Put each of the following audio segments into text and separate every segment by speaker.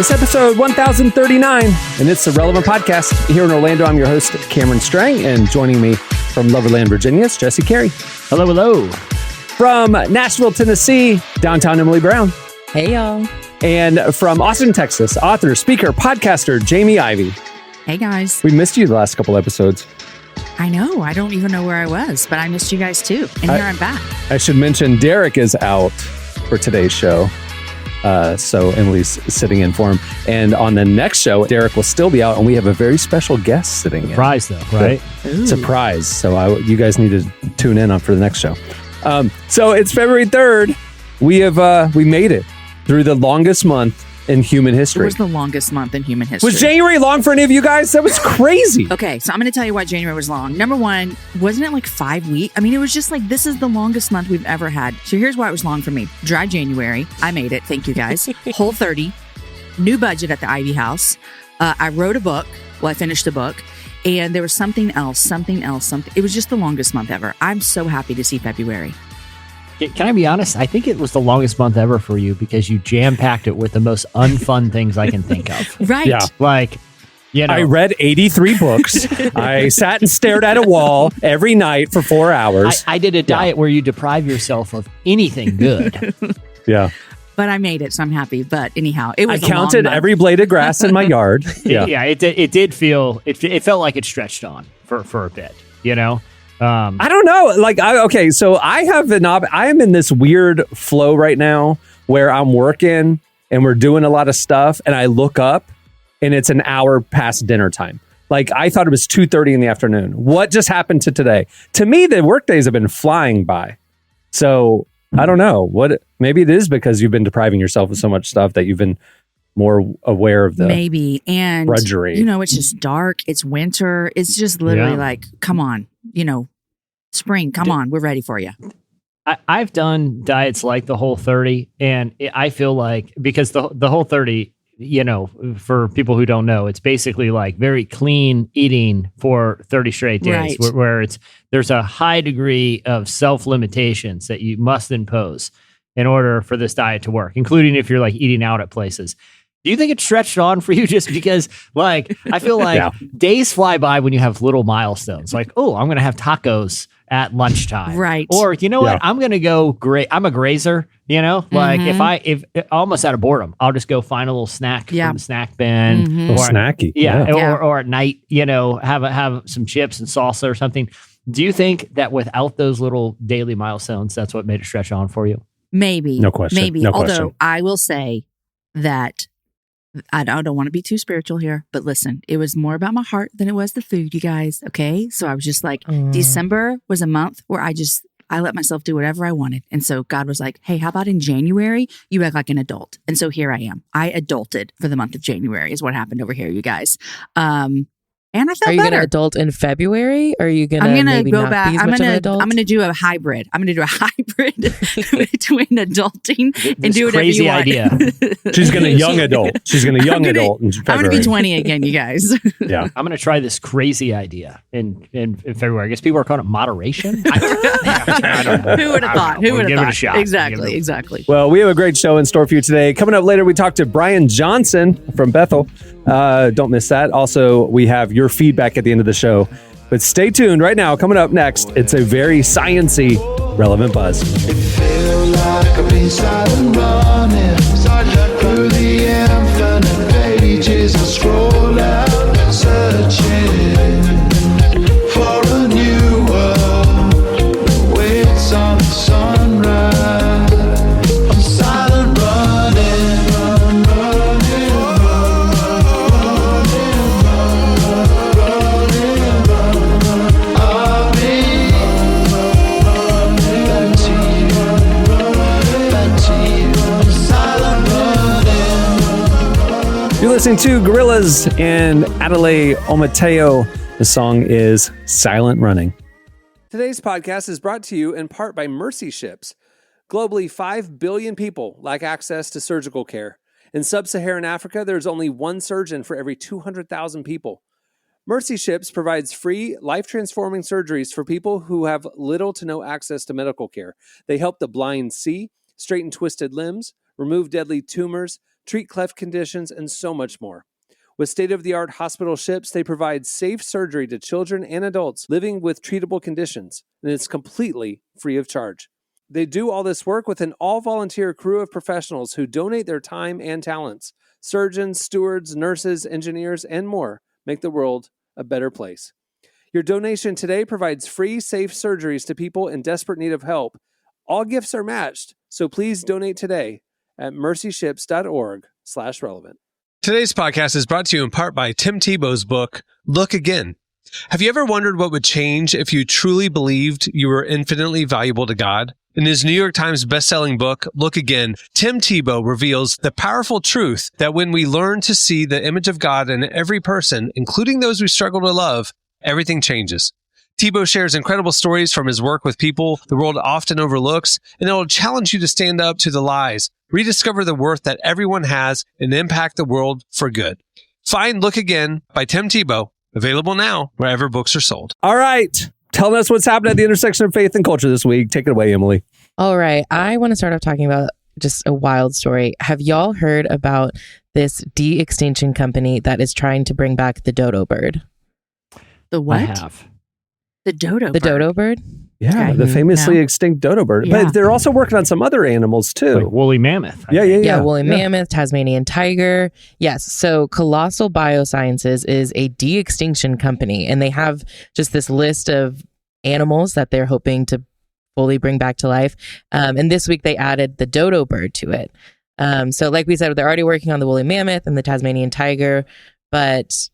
Speaker 1: It's episode 1039, and it's the Relevant Podcast. Here in Orlando, I'm your host, Cameron Strang, and joining me from Loverland, Virginia, is Jesse Carey.
Speaker 2: Hello, hello.
Speaker 1: From Nashville, Tennessee, downtown Emily Brown.
Speaker 3: Hey, y'all.
Speaker 1: And from Austin, Texas, author, speaker, podcaster, Jamie Ivey.
Speaker 3: Hey, guys.
Speaker 1: We missed you the last couple episodes.
Speaker 3: I know. I don't even know where I was, but I missed you guys too. And here I'm back.
Speaker 1: I should mention Derek is out for today's show. So Emily's sitting in for him. And on the next show, Derek will still be out, and we have a very special guest sitting in.
Speaker 2: Surprise, though, right?
Speaker 1: Surprise. So you guys need to tune in for the next show. So it's February 3rd. We made it through the longest month in human history.
Speaker 3: It was the longest month in human history.
Speaker 1: Was January long for any of you guys? That was crazy.
Speaker 3: Okay, so I'm going to tell you why January was long. Number one, wasn't it like 5 weeks? I mean, it was just like, this is the longest month we've ever had. So here's why it was long for me. Dry January. I made it. Thank you, guys. Whole 30. New budget at the Ivy House. I wrote a book. Well, I finished a book. And there was something else. It was just the longest month ever. I'm so happy to see February.
Speaker 2: Can I be honest? I think it was the longest month ever for you because you jam-packed it with the most unfun things I can think of.
Speaker 3: Right.
Speaker 1: Yeah.
Speaker 2: Like, you know.
Speaker 1: I read 83 books. I sat and stared at a wall every night for 4 hours.
Speaker 2: I did a diet where you deprive yourself of anything good.
Speaker 1: Yeah.
Speaker 3: But I made it, so I'm happy. But anyhow, it was
Speaker 1: I counted every blade of grass in my yard.
Speaker 2: Yeah, it did feel, it felt like it stretched on for a bit, you know?
Speaker 1: I don't know. So I am in this weird flow right now where I'm working and we're doing a lot of stuff, and I look up and it's an hour past dinner time. Like, I thought it was 2:30 in the afternoon. What just happened to today? To me, the work days have been flying by. So I don't know maybe it is because you've been depriving yourself of so much stuff that you've been more aware of the
Speaker 3: maybe and
Speaker 1: drudgery.
Speaker 3: You know, it's just dark. It's winter. It's just literally like, come on, spring. Come on, we're ready for you.
Speaker 2: I've done diets like the Whole 30, and I feel like because the Whole 30, for people who don't know, it's basically like very clean eating for 30 straight days,
Speaker 3: right.
Speaker 2: where there's a high degree of self-limitations that you must impose in order for this diet to work, including if you're like eating out at places. Do you think it stretched on for you just because, like, I feel like days fly by when you have little milestones, like, oh, I'm going to have tacos at lunchtime.
Speaker 3: Right.
Speaker 2: Or, you know what? I'm going to go I'm a grazer, like if almost out of boredom, I'll just go find a little snack from the snack bin.
Speaker 1: Or snacky.
Speaker 2: Or at night, have some chips and salsa or something. Do you think that without those little daily milestones, that's what made it stretch on for you?
Speaker 3: Maybe.
Speaker 1: No question.
Speaker 3: Maybe.
Speaker 1: No
Speaker 3: Although
Speaker 1: question.
Speaker 3: I will say that I don't want to be too spiritual here, but listen, it was more about my heart than it was the food, you guys. Okay. So I was just like, December was a month where I let myself do whatever I wanted. And so God was like, hey, how about in January, you act like an adult? And so here I am. I adulted for the month of January is what happened over here, you guys. And I felt better.
Speaker 4: Are you going to adult in February? Or are you going to maybe
Speaker 3: go
Speaker 4: not
Speaker 3: back.
Speaker 4: be as
Speaker 3: I'm
Speaker 4: much of an adult?
Speaker 3: I'm going to do a hybrid. I'm going to do a hybrid between adulting and do whatever
Speaker 2: crazy
Speaker 3: you want.
Speaker 2: idea.
Speaker 1: She's going to young adult. She's going to young adult in February.
Speaker 3: I'm going to be 20 again, you guys.
Speaker 1: Yeah.
Speaker 2: I'm going to try this crazy idea in February. I guess people are calling it moderation. I don't know.
Speaker 3: Who would have thought?
Speaker 2: We'll give it a shot.
Speaker 3: Exactly.
Speaker 1: Well, we have a great show in store for you today. Coming up later, we talk to Brian Johnson from Bethel. Don't miss that. Also, we have your feedback at the end of the show. But stay tuned right now. Coming up next, it's a very science-y Relevant Buzz.
Speaker 5: It feels like I've been silent running through the infinite pages. I scroll out, searching for a new world. Waits on the sunrise. I'm silent running, I've been back to you, I'm silent running.
Speaker 1: You're listening to Gorillaz and Adelaide Omateo. The song is Silent Running. Today's podcast is brought to you in part by Mercy Ships. Globally, 5 billion people lack access to surgical care. In sub-Saharan Africa, there's only one surgeon for every 200,000 people. Mercy Ships provides free, life-transforming surgeries for people who have little to no access to medical care. They help the blind see, straighten twisted limbs, remove deadly tumors, treat cleft conditions, and so much more. With state-of-the-art hospital ships, they provide safe surgery to children and adults living with treatable conditions, and it's completely free of charge. They do all this work with an all-volunteer crew of professionals who donate their time and talents. Surgeons, stewards, nurses, engineers, and more make the world a better place. Your donation today provides free, safe surgeries to people in desperate need of help. All gifts are matched, so please donate today at mercyships.org/relevant. Today's podcast is brought to you in part by Tim Tebow's book, Look Again. Have you ever wondered what would change if you truly believed you were infinitely valuable to God? In his New York Times bestselling book, Look Again, Tim Tebow reveals the powerful truth that when we learn to see the image of God in every person, including those we struggle to love, everything changes. Tebow shares incredible stories from his work with people the world often overlooks, and it will challenge you to stand up to the lies, rediscover the worth that everyone has, and impact the world for good. Find Look Again by Tim Tebow, available now wherever books are sold. All right. Telling us what's happening at the intersection of faith and culture this week. Take it away, Emily.
Speaker 4: All right. I want to start off talking about just a wild story. Have y'all heard about this de-extinction company that is trying to bring back the dodo bird?
Speaker 3: The what?
Speaker 2: I have.
Speaker 3: The dodo bird.
Speaker 4: The dodo bird?
Speaker 1: Yeah,
Speaker 3: Okay.
Speaker 1: the famously extinct dodo bird.
Speaker 3: Yeah.
Speaker 1: But they're also working on some other animals too.
Speaker 2: Like woolly mammoth. I
Speaker 1: Yeah,
Speaker 2: think.
Speaker 1: yeah.
Speaker 4: Woolly mammoth, Tasmanian tiger. Yes. So Colossal Biosciences is a de-extinction company, and they have just this list of animals that they're hoping to fully bring back to life. And this week they added the dodo bird to it. So like we said, they're already working on the woolly mammoth and the Tasmanian tiger, but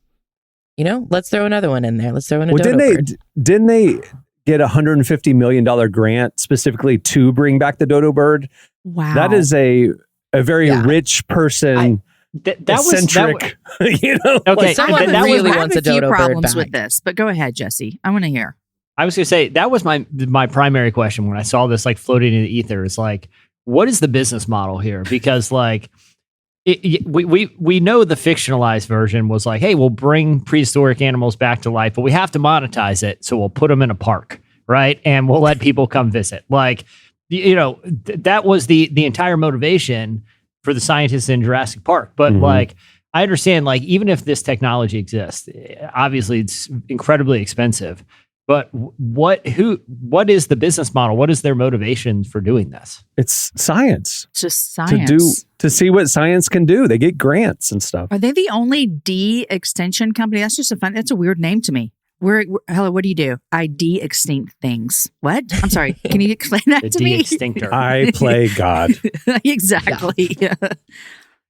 Speaker 4: let's throw another one in there. Let's throw in a dodo bird.
Speaker 1: Didn't they get a $150 million grant specifically to bring back the dodo bird?
Speaker 3: Wow.
Speaker 1: That is a very rich person.
Speaker 2: That was
Speaker 1: eccentric.
Speaker 2: Okay,
Speaker 3: Someone
Speaker 2: that was
Speaker 4: really
Speaker 3: I have
Speaker 4: wants
Speaker 3: a
Speaker 4: a
Speaker 3: few
Speaker 4: dodo bird
Speaker 3: problems
Speaker 4: back.
Speaker 3: with this, but go ahead, Jesse. I want to hear.
Speaker 2: I was going to say that was my primary question when I saw this like floating in the ether. Is like, what is the business model here? Because like, we know the fictionalized version was like, hey, we'll bring prehistoric animals back to life, but we have to monetize it, so we'll put them in a park, right? And we'll let people come visit. Like, that was the entire motivation for the scientists in Jurassic Park. But like, I understand, like, even if this technology exists, obviously it's incredibly expensive. But what is the business model? What is their motivation for doing this?
Speaker 1: It's science.
Speaker 3: It's just science.
Speaker 1: To see what science can do. They get grants and stuff.
Speaker 3: Are they the only de-extinction company? That's just that's a weird name to me. Hello, what do you do? I de-extinct things. What? I'm sorry. Can you explain that
Speaker 2: The
Speaker 3: to me?
Speaker 2: de-extinctor.
Speaker 1: I play God.
Speaker 3: Exactly. Yeah.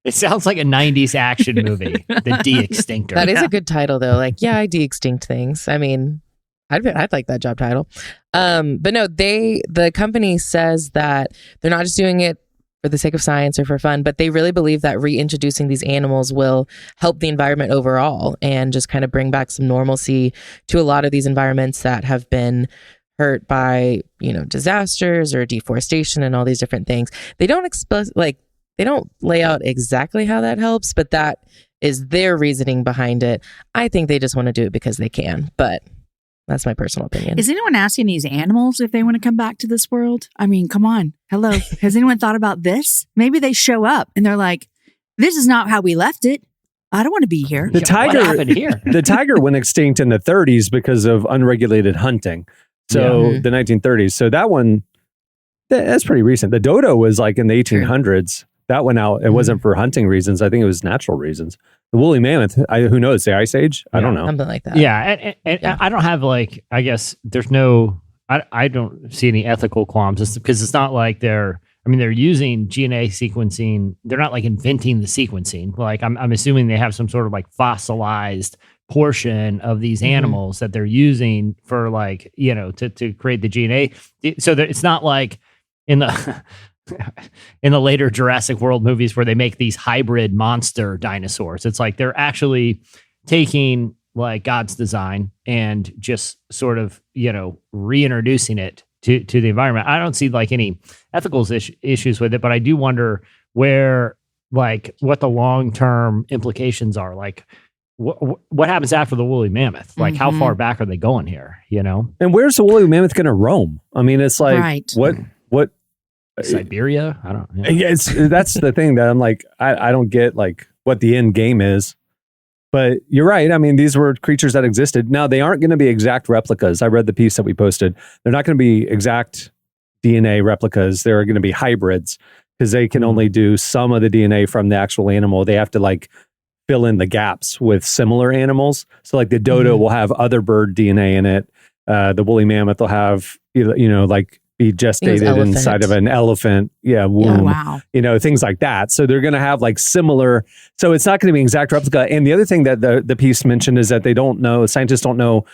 Speaker 2: It sounds like a 90s action movie, The De-extinctor.
Speaker 4: That is a good title, though. Like, I de-extinct things. I mean, I'd like that job title. But no, the company says that they're not just doing it for the sake of science or for fun, but they really believe that reintroducing these animals will help the environment overall and just kind of bring back some normalcy to a lot of these environments that have been hurt by, disasters or deforestation and all these different things. They don't they don't lay out exactly how that helps, but that is their reasoning behind it. I think they just want to do it because they can, but that's my personal opinion.
Speaker 3: Is anyone asking these animals if they want to come back to this world? I mean, come on. Hello. Has anyone thought about this? Maybe they show up and they're like, this is not how we left it. I don't want to be here.
Speaker 1: The tiger,
Speaker 2: what happened here?
Speaker 1: The tiger went extinct in the 30s because of unregulated hunting. So the 1930s. So that one, that's pretty recent. The dodo was like in the 1800s. That went out. It wasn't for hunting reasons. I think it was natural reasons. The woolly mammoth, who knows, the Ice Age? I don't know.
Speaker 4: Something like that.
Speaker 2: Yeah. And I don't have I guess there's I don't see any ethical qualms because it's not like they're using DNA sequencing. They're not like inventing the sequencing. Like I'm assuming they have some sort of like fossilized portion of these animals that they're using for to create the DNA. So it's not like in the in the later Jurassic World movies where they make these hybrid monster dinosaurs. It's like they're actually taking like God's design and just sort of, reintroducing it to the environment. I don't see like any ethical issues with it, but I do wonder where what the long-term implications are. Like what happens after the woolly mammoth? Like how far back are they going here?
Speaker 1: And where's the woolly mammoth going to roam? I mean, it's like,
Speaker 3: Right.
Speaker 1: what
Speaker 2: Siberia. I don't know.
Speaker 1: Yeah, that's the thing that I'm like, I don't get like what the end game is. But you're right. I mean, these were creatures that existed. Now, they aren't going to be exact replicas. I read the piece that we posted. They're not going to be exact DNA replicas. They're going to be hybrids because they can only do some of the DNA from the actual animal. They have to like fill in the gaps with similar animals. So like the dodo will have other bird DNA in it. The woolly mammoth will have, like be gestated inside of an elephant. Yeah. Womb.
Speaker 3: Yeah, wow.
Speaker 1: Things like that. So they're going to have like similar. So it's not going to be an exact replica. And the other thing that the piece mentioned is that scientists don't know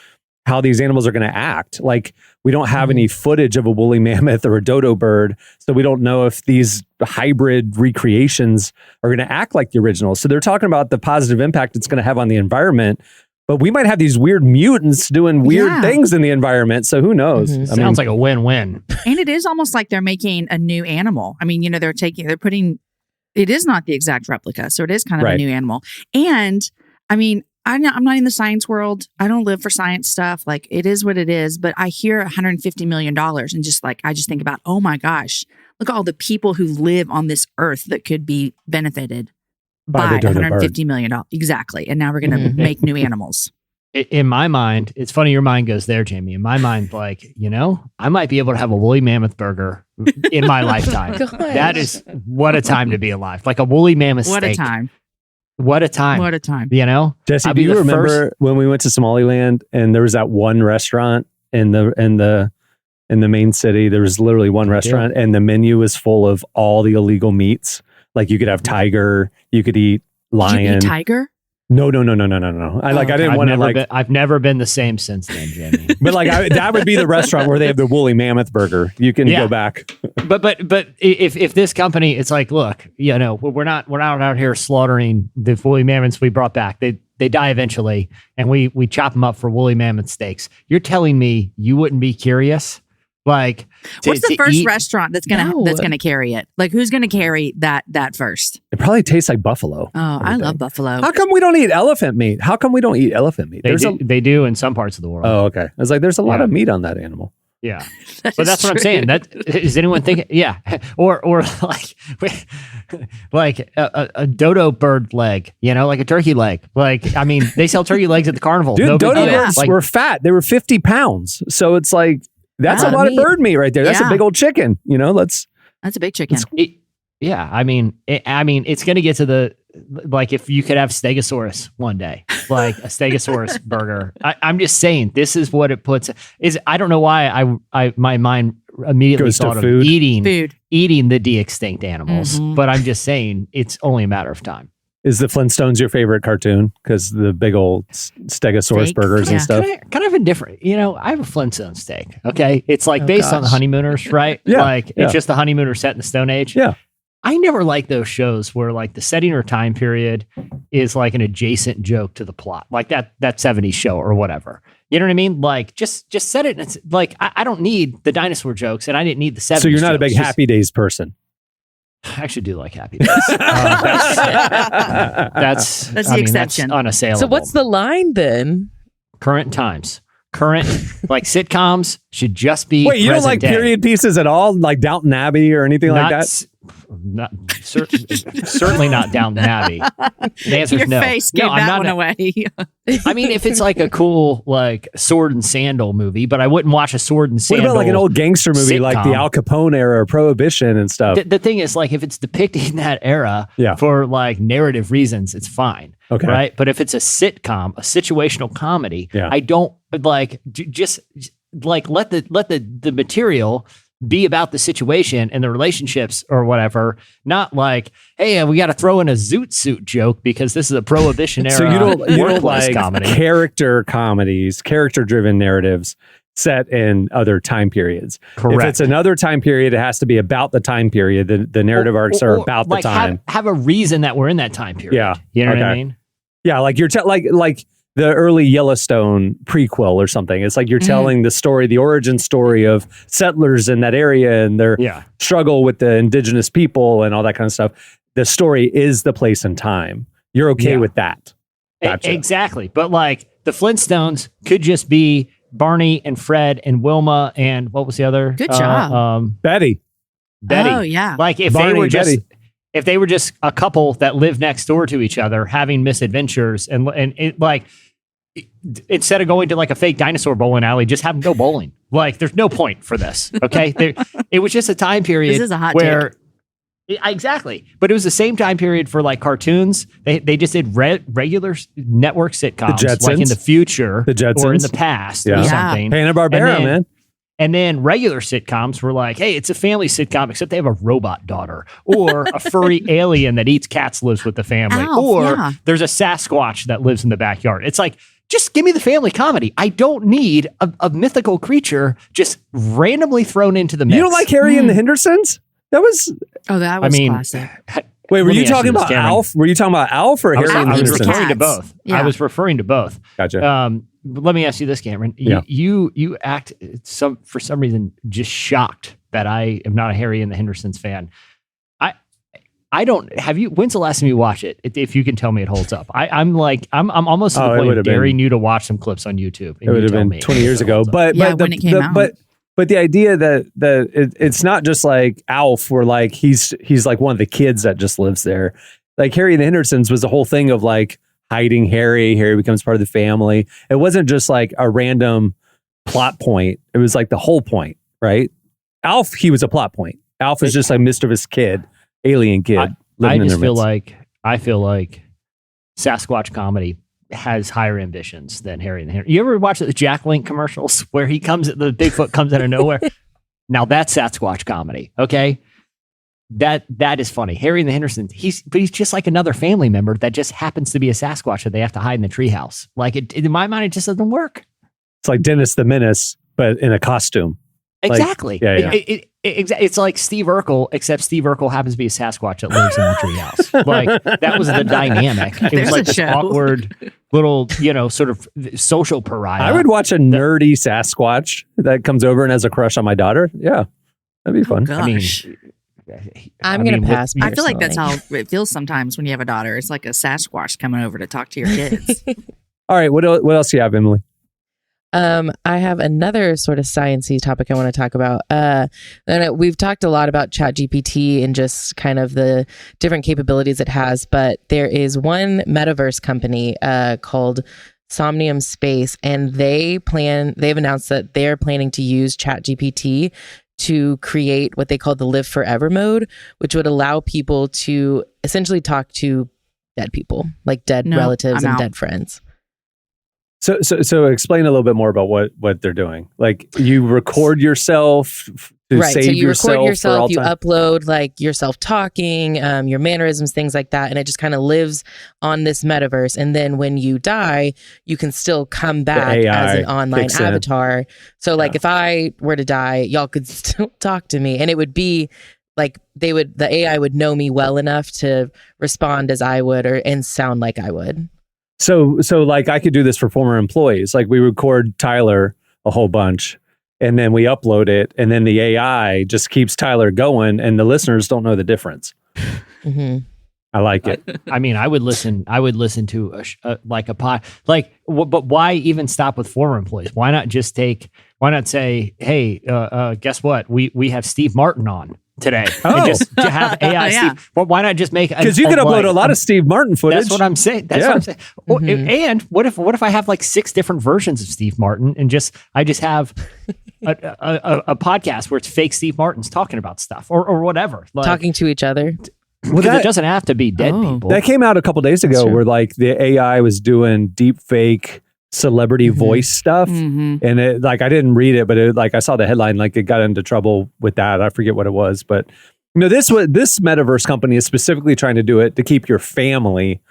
Speaker 1: how these animals are going to act. Like we don't have any footage of a woolly mammoth or a dodo bird. So we don't know if these hybrid recreations are going to act like the original. So they're talking about the positive impact it's going to have on the environment. But we might have these weird mutants doing weird things in the environment. So who knows?
Speaker 2: Sounds like a win-win.
Speaker 3: And it is almost like they're making a new animal. I mean, they're putting, it is not the exact replica. So it is kind of a new animal. And I mean, I'm not in the science world. I don't live for science stuff. Like it is what it is. But I hear $150 million and I just think about, oh my gosh, look at all the people who live on this earth that could be benefited by $150 million. Exactly. And now we're going to make new animals.
Speaker 2: In my mind, it's funny your mind goes there, Jamie. In my mind, like, I might be able to have a woolly mammoth burger in my lifetime. That is what a time to be alive. Like a woolly mammoth steak.
Speaker 3: What a time.
Speaker 2: What a time.
Speaker 3: What a time.
Speaker 1: Jesse, do you remember when we went to Somaliland and there was that one restaurant in the main city? There was literally one restaurant and the menu was full of all the illegal meats. Like you could have tiger, you could eat lion.
Speaker 3: Did you eat tiger?
Speaker 1: No. I didn't want to like.
Speaker 2: I've never been the same since then, Jamie.
Speaker 1: But like that would be the restaurant where they have the woolly mammoth burger. You can go back.
Speaker 2: But if this company, it's like, look, we're not out here slaughtering the woolly mammoths we brought back. They die eventually, and we chop them up for woolly mammoth steaks. You're telling me you wouldn't be curious? Like,
Speaker 3: what's the first restaurant that's gonna carry it? Like, who's gonna carry that first?
Speaker 1: It probably tastes like buffalo.
Speaker 3: Oh, I love buffalo.
Speaker 1: How come we don't eat elephant meat? They
Speaker 2: do in some parts of the world.
Speaker 1: Oh, okay. I was like, there's a lot of meat on that animal.
Speaker 2: Yeah, but that's what I'm saying. That is anyone thinking? Yeah, or like a dodo bird leg, like a turkey leg. Like, I mean, they sell turkey legs at the carnival.
Speaker 1: Dude, dodo birds were fat. They were 50 pounds. So it's like. That's a lot of bird meat right there. That's a big old chicken. That's
Speaker 3: a big chicken.
Speaker 2: I mean, it's going to get to the, like, if you could have Stegosaurus one day, like a Stegosaurus burger. I'm just saying, this is what it puts. I don't know why my mind immediately thought of eating the de-extinct animals, but I'm just saying it's only a matter of time.
Speaker 1: Is the Flintstones your favorite cartoon? Because the big old Stegosaurus burgers and stuff.
Speaker 2: Kind of indifferent. I have a Flintstone steak. Okay. It's like based on the Honeymooners, right? It's just the Honeymooners set in the Stone Age.
Speaker 1: Yeah.
Speaker 2: I never like those shows where like the setting or time period is like an adjacent joke to the plot. Like that 70s show or whatever. You know what I mean? Like just set it. It's like, I don't need the dinosaur jokes and I didn't need the 70s.
Speaker 1: So you're not
Speaker 2: jokes.
Speaker 1: a big Happy Days person.
Speaker 2: I actually do like Happy Days. That's
Speaker 3: the exception.
Speaker 2: That's unassailable.
Speaker 4: So what's the line then?
Speaker 2: Current times. Like sitcoms should just be.
Speaker 1: Wait, you don't like period pieces at all? Like Downton Abbey or anything like that?
Speaker 2: Certainly not Downton Abbey. The answer is no.
Speaker 3: Your face gave that one away.
Speaker 2: I mean, if it's like a cool like sword and sandal movie, but I wouldn't watch a sword and sandal.
Speaker 1: What about like an old gangster movie,
Speaker 2: sitcom?
Speaker 1: like the Al Capone era or Prohibition and stuff?
Speaker 2: The thing is, like, if it's depicting that era for like narrative reasons, it's fine.
Speaker 1: Okay.
Speaker 2: Right. But if it's a sitcom, a situational comedy, I don't like just like let the material be about the situation and the relationships or whatever, not like, hey, we got to throw in a zoot suit joke because this is a Prohibition era.
Speaker 1: So you don't like
Speaker 2: comedy.
Speaker 1: Character comedies, character-driven narratives set in other time periods.
Speaker 2: Correct.
Speaker 1: If it's another time period, it has to be about the time period. The narrative arcs are about
Speaker 2: like
Speaker 1: the time.
Speaker 2: Have a reason that we're in that time period.
Speaker 1: Yeah.
Speaker 2: You know what I mean?
Speaker 1: Yeah, like you're like the early Yellowstone prequel or something. It's like you're telling the story, the origin story of settlers in that area and their struggle with the indigenous people and all that kind of stuff. The story is the place and time. You're okay with that. Gotcha.
Speaker 2: Exactly. But like the Flintstones could just be Barney and Fred and Wilma and what was the other?
Speaker 3: Good job.
Speaker 1: Betty.
Speaker 2: Betty.
Speaker 3: Oh, yeah.
Speaker 2: Like if
Speaker 1: Barney,
Speaker 2: they were just
Speaker 1: Betty.
Speaker 2: if they were just a couple that live next door to each other having misadventures and it, like instead of going to like a fake dinosaur bowling alley, just have them go bowling. Like there's no point for this. Okay. It was just a time period
Speaker 3: This is a hot
Speaker 2: where exactly. But it was the same time period for like cartoons. They just did regular network sitcoms
Speaker 1: The Jetsons.
Speaker 2: like in the future
Speaker 1: The Jetsons.
Speaker 2: or in the past
Speaker 1: Yeah.
Speaker 2: or
Speaker 3: Yeah.
Speaker 2: something.
Speaker 1: Hanna-Barbera,
Speaker 2: And then-
Speaker 1: man.
Speaker 2: And then regular sitcoms were like, hey, it's a family sitcom, except they have a robot daughter or a furry alien that eats cats lives with the family.
Speaker 3: Alf,
Speaker 2: or
Speaker 3: yeah.
Speaker 2: there's a Sasquatch that lives in the backyard. It's like, just give me the family comedy. I don't need a mythical creature just randomly thrown into the mix.
Speaker 1: You don't like Harry and the Hendersons? That was.
Speaker 3: Oh, that
Speaker 2: I
Speaker 3: was
Speaker 2: mean,
Speaker 3: classic.
Speaker 1: Wait, were
Speaker 2: Let me
Speaker 1: you
Speaker 2: ask
Speaker 1: talking
Speaker 2: you this,
Speaker 1: about
Speaker 2: Cameron.
Speaker 1: Alf? Were you talking about Alf or
Speaker 2: I was,
Speaker 1: Harry and the
Speaker 2: I was
Speaker 3: Hendersons?
Speaker 2: referring to
Speaker 3: Cats.
Speaker 2: both.
Speaker 3: Yeah.
Speaker 2: I was referring to both.
Speaker 1: Gotcha.
Speaker 2: But let me ask you this, Cameron.
Speaker 1: Yeah.
Speaker 2: You act for some reason just shocked that I am not a Harry and the Hendersons fan. I don't have you. When's the last time you watched it? If you can tell me it holds up, I'm almost to
Speaker 1: Oh,
Speaker 2: the
Speaker 1: it
Speaker 2: point
Speaker 1: would
Speaker 2: of
Speaker 1: have
Speaker 2: daring
Speaker 1: been-
Speaker 2: you to watch some clips on YouTube.
Speaker 1: It would have been 20 years ago. But
Speaker 3: Yeah,
Speaker 1: but
Speaker 3: when it came out.
Speaker 1: but the idea that it's not just like Alf, where like he's like one of the kids that just lives there. Like Harry and the Hendersons was the whole thing of like hiding Harry. Harry becomes part of the family. It wasn't just like a random plot point. It was like the whole point, right? Alf, he was a plot point. Alf is just a mischievous kid, alien kid.
Speaker 2: I
Speaker 1: living in
Speaker 2: just
Speaker 1: their
Speaker 2: feel
Speaker 1: midst.
Speaker 2: like Sasquatch comedy has higher ambitions than Harry and the Hendersons. You ever watch the Jack Link commercials where the Bigfoot comes out of nowhere? Now that's Sasquatch comedy. Okay. That is funny. Harry and the Hendersons, he's just like another family member that just happens to be a Sasquatch that they have to hide in the treehouse. Like in my mind, it just doesn't work.
Speaker 1: It's like Dennis the Menace, but in a costume. Like,
Speaker 2: Exactly.
Speaker 1: yeah.
Speaker 2: It's like Steve Urkel, except Steve Urkel happens to be a Sasquatch that lives in the treehouse. Like that was the dynamic. It
Speaker 3: There's
Speaker 2: was like
Speaker 3: a
Speaker 2: this
Speaker 3: show.
Speaker 2: awkward little, sort of social pariah.
Speaker 1: I would watch a nerdy Sasquatch that comes over and has a crush on my daughter. Yeah, that'd be fun.
Speaker 2: I mean,
Speaker 3: Gosh.
Speaker 4: I'm going to pass.
Speaker 3: I feel like that's
Speaker 4: personally.
Speaker 3: how it feels sometimes when you have a daughter. It's like a Sasquatch coming over to talk to your kids.
Speaker 1: All right, what else do you have, Emily?
Speaker 4: I have another sort of sciencey topic I want to talk about. And we've talked a lot about ChatGPT and just kind of the different capabilities it has, but there is one metaverse company called Somnium Space, and they've announced that they're planning to use ChatGPT to create what they call the live forever mode, which would allow people to essentially talk to dead people, like dead
Speaker 3: No,
Speaker 4: relatives
Speaker 3: I'm
Speaker 4: and
Speaker 3: out.
Speaker 4: dead friends.
Speaker 1: So explain a little bit more about what they're doing. Like you record yourself to
Speaker 4: Right.
Speaker 1: save
Speaker 4: So you
Speaker 1: yourself
Speaker 4: record yourself,
Speaker 1: for all
Speaker 4: you
Speaker 1: time.
Speaker 4: upload like yourself talking, your mannerisms, things like that. And it just kind of lives on this metaverse. And then when you die, you can still come back
Speaker 1: AI
Speaker 4: as an online
Speaker 1: kicks in.
Speaker 4: avatar. So like if I were to die, y'all could still talk to me. And it would be like the AI would know me well enough to respond as I would and sound like I would.
Speaker 1: So like I could do this for former employees. Like we record Tyler a whole bunch and then we upload it and then the AI just keeps Tyler going and the listeners don't know the difference.
Speaker 4: Mm-hmm.
Speaker 1: I like it.
Speaker 2: I mean, I would listen to a pod. Like, but why even stop with former employees? Why not say, hey, guess what? We have Steve Martin on today.
Speaker 1: Oh.
Speaker 2: And just to have AI.
Speaker 3: Yeah.
Speaker 2: Steve, well, why not just make?
Speaker 1: Because you could upload a lot of Steve Martin footage.
Speaker 2: That's what I'm saying. That's
Speaker 1: Yeah.
Speaker 2: what I'm saying. Or-
Speaker 4: Mhm.
Speaker 2: And what if I have like 6 different versions of Steve Martin and I just have a podcast where it's fake Steve Martin's talking about stuff or whatever. Like,
Speaker 4: Talking to each other.
Speaker 2: because
Speaker 1: that-
Speaker 2: it doesn't have to be dead
Speaker 3: Oh.
Speaker 2: people.
Speaker 1: That came out a couple days ago
Speaker 4: true.
Speaker 1: where like the AI was doing deep fake celebrity
Speaker 4: Mhm.
Speaker 1: voice stuff.
Speaker 3: Mm-hmm.
Speaker 1: And it, like, I didn't read it, but it, like I saw the headline, like it got into trouble with that. I forget what it was, but this metaverse company is specifically trying to do it to keep your family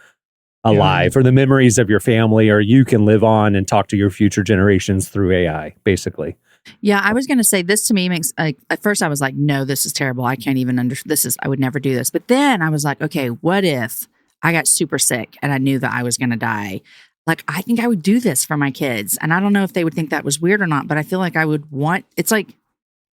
Speaker 1: alive or the memories of your family, or you can live on and talk to your future generations through AI, basically.
Speaker 3: Yeah, I was going to say this to me makes like at first I was like, no, this is terrible. I can't even I would never do this. But then I was like, okay, what if I got super sick and I knew that I was going to die? Like, I think I would do this for my kids. And I don't know if they would think that was weird or not, but I feel like I would want, it's like,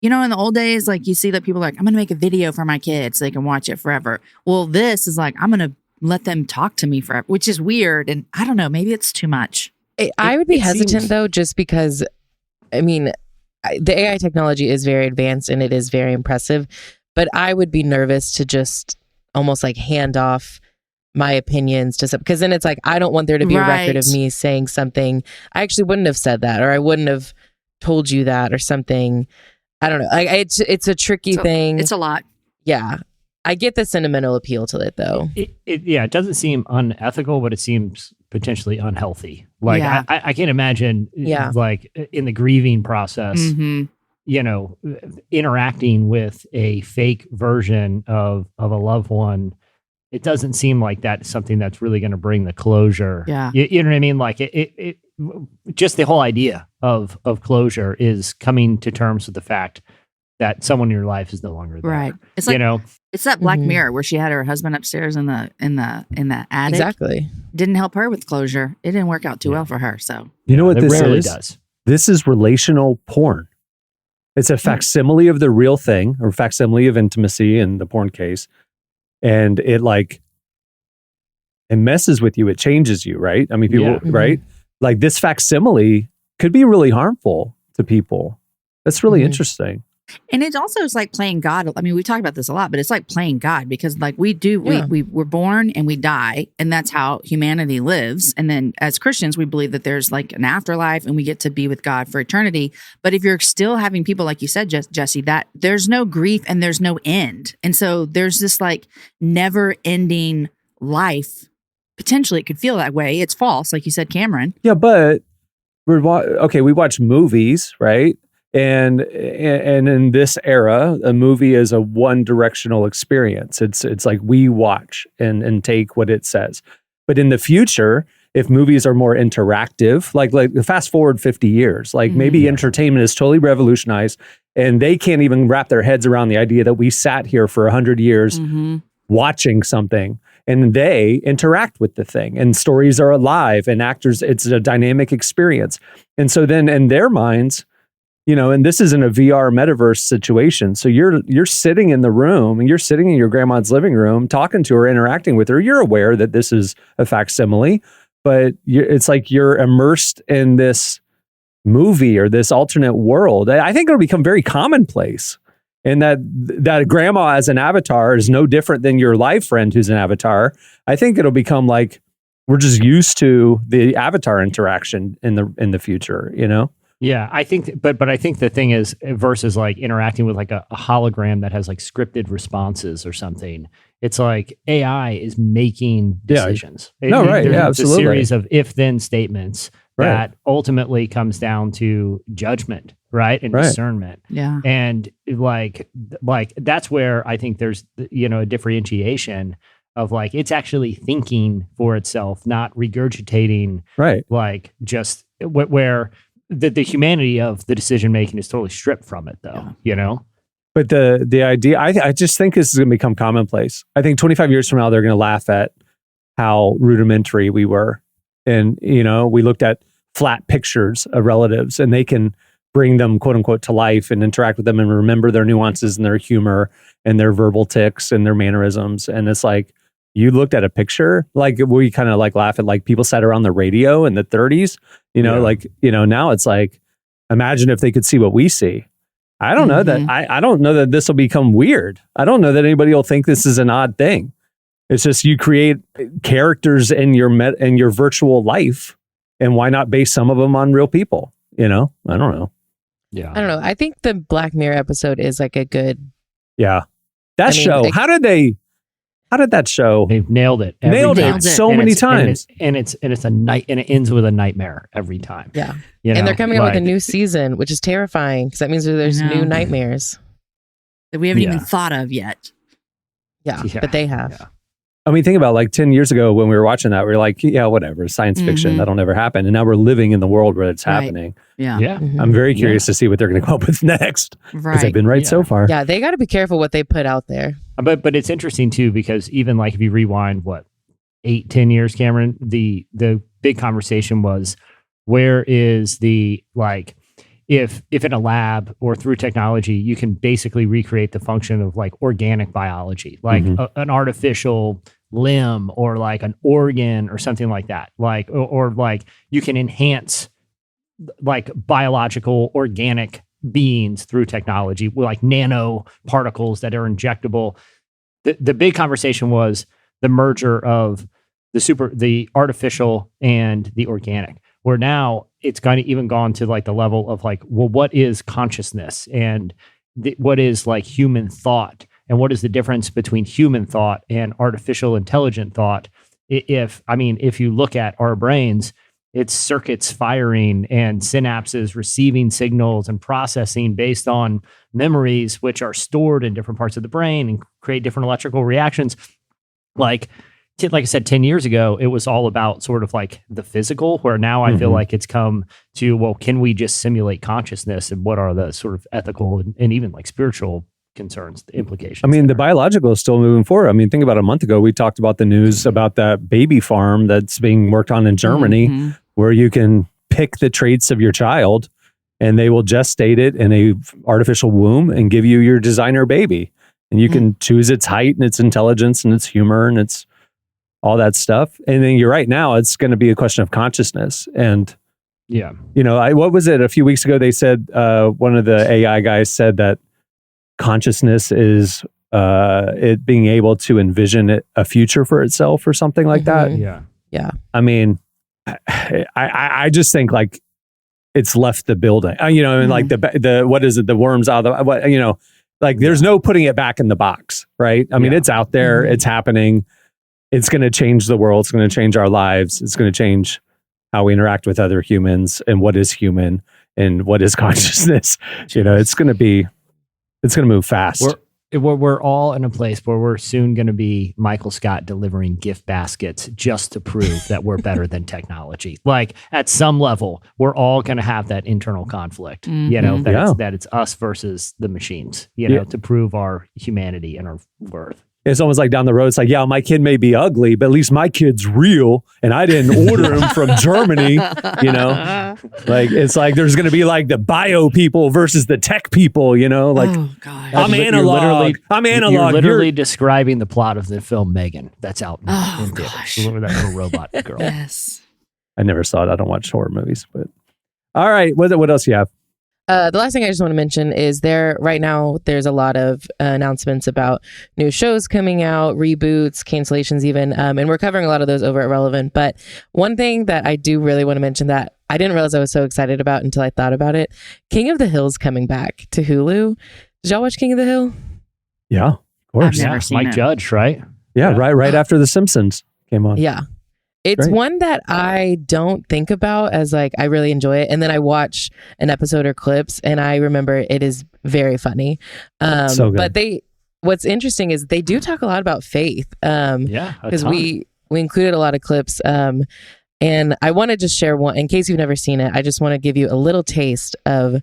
Speaker 3: you know, in the old days, like you see that people are like, I'm going to make a video for my kids so they can watch it forever. Well, this is like, I'm going to let them talk to me forever, which is weird. And I don't know, maybe it's too much.
Speaker 4: I would be
Speaker 2: it
Speaker 4: hesitant
Speaker 2: seems-
Speaker 4: though, just because, I mean, the AI technology is very advanced and it is very impressive. But I would be nervous to just almost like hand off my opinions to some, because then it's like, I don't want there to be a record of me saying something. I actually wouldn't have said that, or I wouldn't have told you that or something. I don't know. It's a tricky thing.
Speaker 3: It's a lot.
Speaker 4: Yeah. I get the sentimental appeal to it though.
Speaker 2: It doesn't seem unethical, but it seems potentially unhealthy. Like I can't imagine like in the grieving process, you know, interacting with a fake version of a loved one. It doesn't seem like that's something that's really going to bring the closure.
Speaker 3: Yeah.
Speaker 2: You know what I mean? Like it just the whole idea of closure is coming to terms with the fact that someone in your life is no longer there.
Speaker 3: Right. It's like,
Speaker 2: you know,
Speaker 3: it's that Black Mirror where she had her husband upstairs in the attic.
Speaker 4: Exactly.
Speaker 3: Didn't help her with closure. It didn't work out too well for her. So
Speaker 1: you know what this
Speaker 2: rarely
Speaker 1: is?
Speaker 2: Does.
Speaker 1: This is relational porn. It's a facsimile of the real thing, or facsimile of intimacy in the porn case. And it messes with you. It changes you, right? I mean, people, right? Like this facsimile could be really harmful to people. That's really interesting.
Speaker 3: And it also is like playing God. I mean, we talk about this a lot, but it's like playing God because like we're born and we die, and that's how humanity lives. And then as Christians, we believe that there's like an afterlife and we get to be with God for eternity. But if you're still having people, like you said, Jesse, that there's no grief and there's no end. And so there's this like never ending life. Potentially it could feel that way. It's false. Like you said, Cameron.
Speaker 1: Yeah, but we watch movies, right? And in this era, a movie is a one-directional experience. It's like we watch and take what it says. But in the future, if movies are more interactive, like fast forward 50 years, like maybe entertainment is totally revolutionized, and they can't even wrap their heads around the idea that we sat here for 100 years watching something, and they interact with the thing, and stories are alive, and actors, it's a dynamic experience. And so then in their minds, you know, and this isn't a VR metaverse situation. So you're sitting in the room, and you're sitting in your grandma's living room, talking to her, interacting with her. You're aware that this is a facsimile, but it's like you're immersed in this movie or this alternate world. I think it'll become very commonplace, and that grandma as an avatar is no different than your live friend who's an avatar. I think it'll become like we're just used to the avatar interaction in the future, you know?
Speaker 2: Yeah, I think, but I think the thing is, versus like interacting with like a hologram that has like scripted responses or something, it's like AI is making decisions.
Speaker 1: Absolutely.
Speaker 2: It's a series of if-then statements that ultimately comes down to judgment, right, and discernment.
Speaker 3: Yeah,
Speaker 2: and like that's where I think there's a differentiation of like it's actually thinking for itself, not regurgitating, like just where. The humanity of the decision making is totally stripped from it, though. You know.
Speaker 1: But the idea, I just think this is going to become commonplace. I think 25 years from now, they're going to laugh at how rudimentary we were, and we looked at flat pictures of relatives, and they can bring them quote unquote to life and interact with them and remember their nuances and their humor and their verbal tics and their mannerisms. And it's like, you looked at a picture, like we kind of like laugh at like people sat around the radio in the 30s, now it's like, imagine if they could see what we see. I don't know that I don't know that this will become weird. I don't know that anybody will think this is an odd thing. It's just you create characters in your virtual life, and why not base some of them on real people? I don't know.
Speaker 2: Yeah.
Speaker 4: I don't know. I think the Black Mirror episode is like a good.
Speaker 1: Yeah. Show. How did that show?
Speaker 2: They've nailed it.
Speaker 1: So many times.
Speaker 2: And it's a night, and it ends with a nightmare every time.
Speaker 4: Yeah. And they're coming out with a new season, which is terrifying because that means there's new nightmares
Speaker 3: that we haven't even thought of yet.
Speaker 4: Yeah, but they have.
Speaker 1: Yeah. I mean, think about like 10 years ago when we were watching that, we were like, yeah, whatever, science fiction, that'll never happen. And now we're living in the world where it's happening.
Speaker 3: Yeah.
Speaker 1: I'm very curious to see what they're going to come up with next. Because they've been so far.
Speaker 4: Yeah, they got to be careful what they put out there.
Speaker 2: But it's interesting too, because even like if you rewind, 8-10 years, Cameron, the big conversation was, where is the, like, if in a lab or through technology, you can basically recreate the function of like organic biology, like an artificial limb or like an organ or something like that, like, or like you can enhance like biological organic beings through technology, like nano particles that are injectable. The big conversation was the merger of the artificial and the organic, where now it's kind of even gone to like the level of like, well, what is consciousness and what is like human thought, and what is the difference between human thought and artificial intelligent thought? If you look at our brains, it's circuits firing and synapses receiving signals and processing based on memories, which are stored in different parts of the brain and create different electrical reactions. Like I said, 10 years ago, it was all about sort of like the physical, where now I feel like it's come to, well, can we just simulate consciousness, and what are the sort of ethical and even like spiritual concerns, the implications?
Speaker 1: I mean, the biological is still moving forward. I mean, think about a month ago, we talked about the news about that baby farm that's being worked on in Germany, where you can pick the traits of your child and they will gestate it in a artificial womb and give you your designer baby. And you can choose its height and its intelligence and its humor and its all that stuff. And then you're right, now it's going to be a question of consciousness. And what was it? A few weeks ago, they said, one of the AI guys said that consciousness is it being able to envision a future for itself or something like that.
Speaker 2: Yeah.
Speaker 1: I mean, I just think like it's left the building, like the what is it? The worms out of the, like there's no putting it back in the box, right? I mean, it's out there, it's happening. It's going to change the world. It's going to change our lives. It's going to change how we interact with other humans and what is human and what is consciousness. It's going to move fast.
Speaker 2: We're all in a place where we're soon going to be Michael Scott delivering gift baskets just to prove that we're better than technology. Like at some level, we're all going to have that internal conflict, that it's us versus the machines, to prove our humanity and our worth.
Speaker 1: It's almost like down the road, it's like, yeah, my kid may be ugly, but at least my kid's real and I didn't order him from Germany, Like, it's like there's going to be like the bio people versus the tech people, like,
Speaker 3: oh, gosh.
Speaker 1: I'm analog.
Speaker 2: You're literally describing the plot of the film Megan that's out in theaters.
Speaker 3: Gosh.
Speaker 2: Remember that little robot girl?
Speaker 3: Yes.
Speaker 1: I never saw it. I don't watch horror movies, but all right. What else you have?
Speaker 4: The last thing I just want to mention is right now there's a lot of announcements about new shows coming out, reboots, cancellations even, and we're covering a lot of those over at Relevant. But one thing that I do really want to mention that I didn't realize I was so excited about until I thought about it, King of the Hill's coming back to Hulu. Did y'all watch King of the Hill?
Speaker 1: Yeah, of course.
Speaker 3: I've never seen
Speaker 2: Mike
Speaker 3: it.
Speaker 2: Judge, right?
Speaker 1: Yeah, right after The Simpsons came on.
Speaker 4: Yeah. It's
Speaker 1: Great.
Speaker 4: one that I don't think about as like, I really enjoy it. And then I watch an episode or clips and I remember it is very funny.
Speaker 1: So good.
Speaker 4: But what's interesting is they do talk a lot about faith. Because we included a lot of clips. And I want to just share one, in case you've never seen it, I just want to give you a little taste of,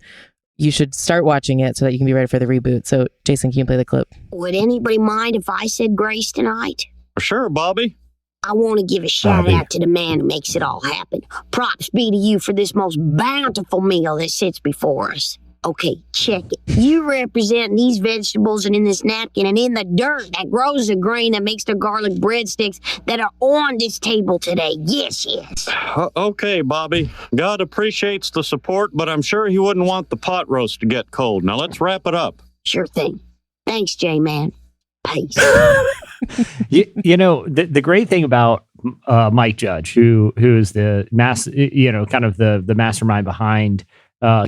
Speaker 4: you should start watching it so that you can be ready for the reboot. So Jason, can you play the clip?
Speaker 6: Would anybody mind if I said grace tonight?
Speaker 7: Sure, Bobby.
Speaker 6: I want to give a shout out to the man who makes it all happen. Props be to you for this most bountiful meal that sits before us. Okay, check it. You represent these vegetables and in this napkin and in the dirt that grows the grain that makes the garlic breadsticks that are on this table today. Yes.
Speaker 7: Okay, Bobby. God appreciates the support, but I'm sure he wouldn't want the pot roast to get cold. Now let's wrap it up.
Speaker 6: Sure thing. Thanks, J-Man. Peace.
Speaker 2: The great thing about Mike Judge, who is the kind of the mastermind behind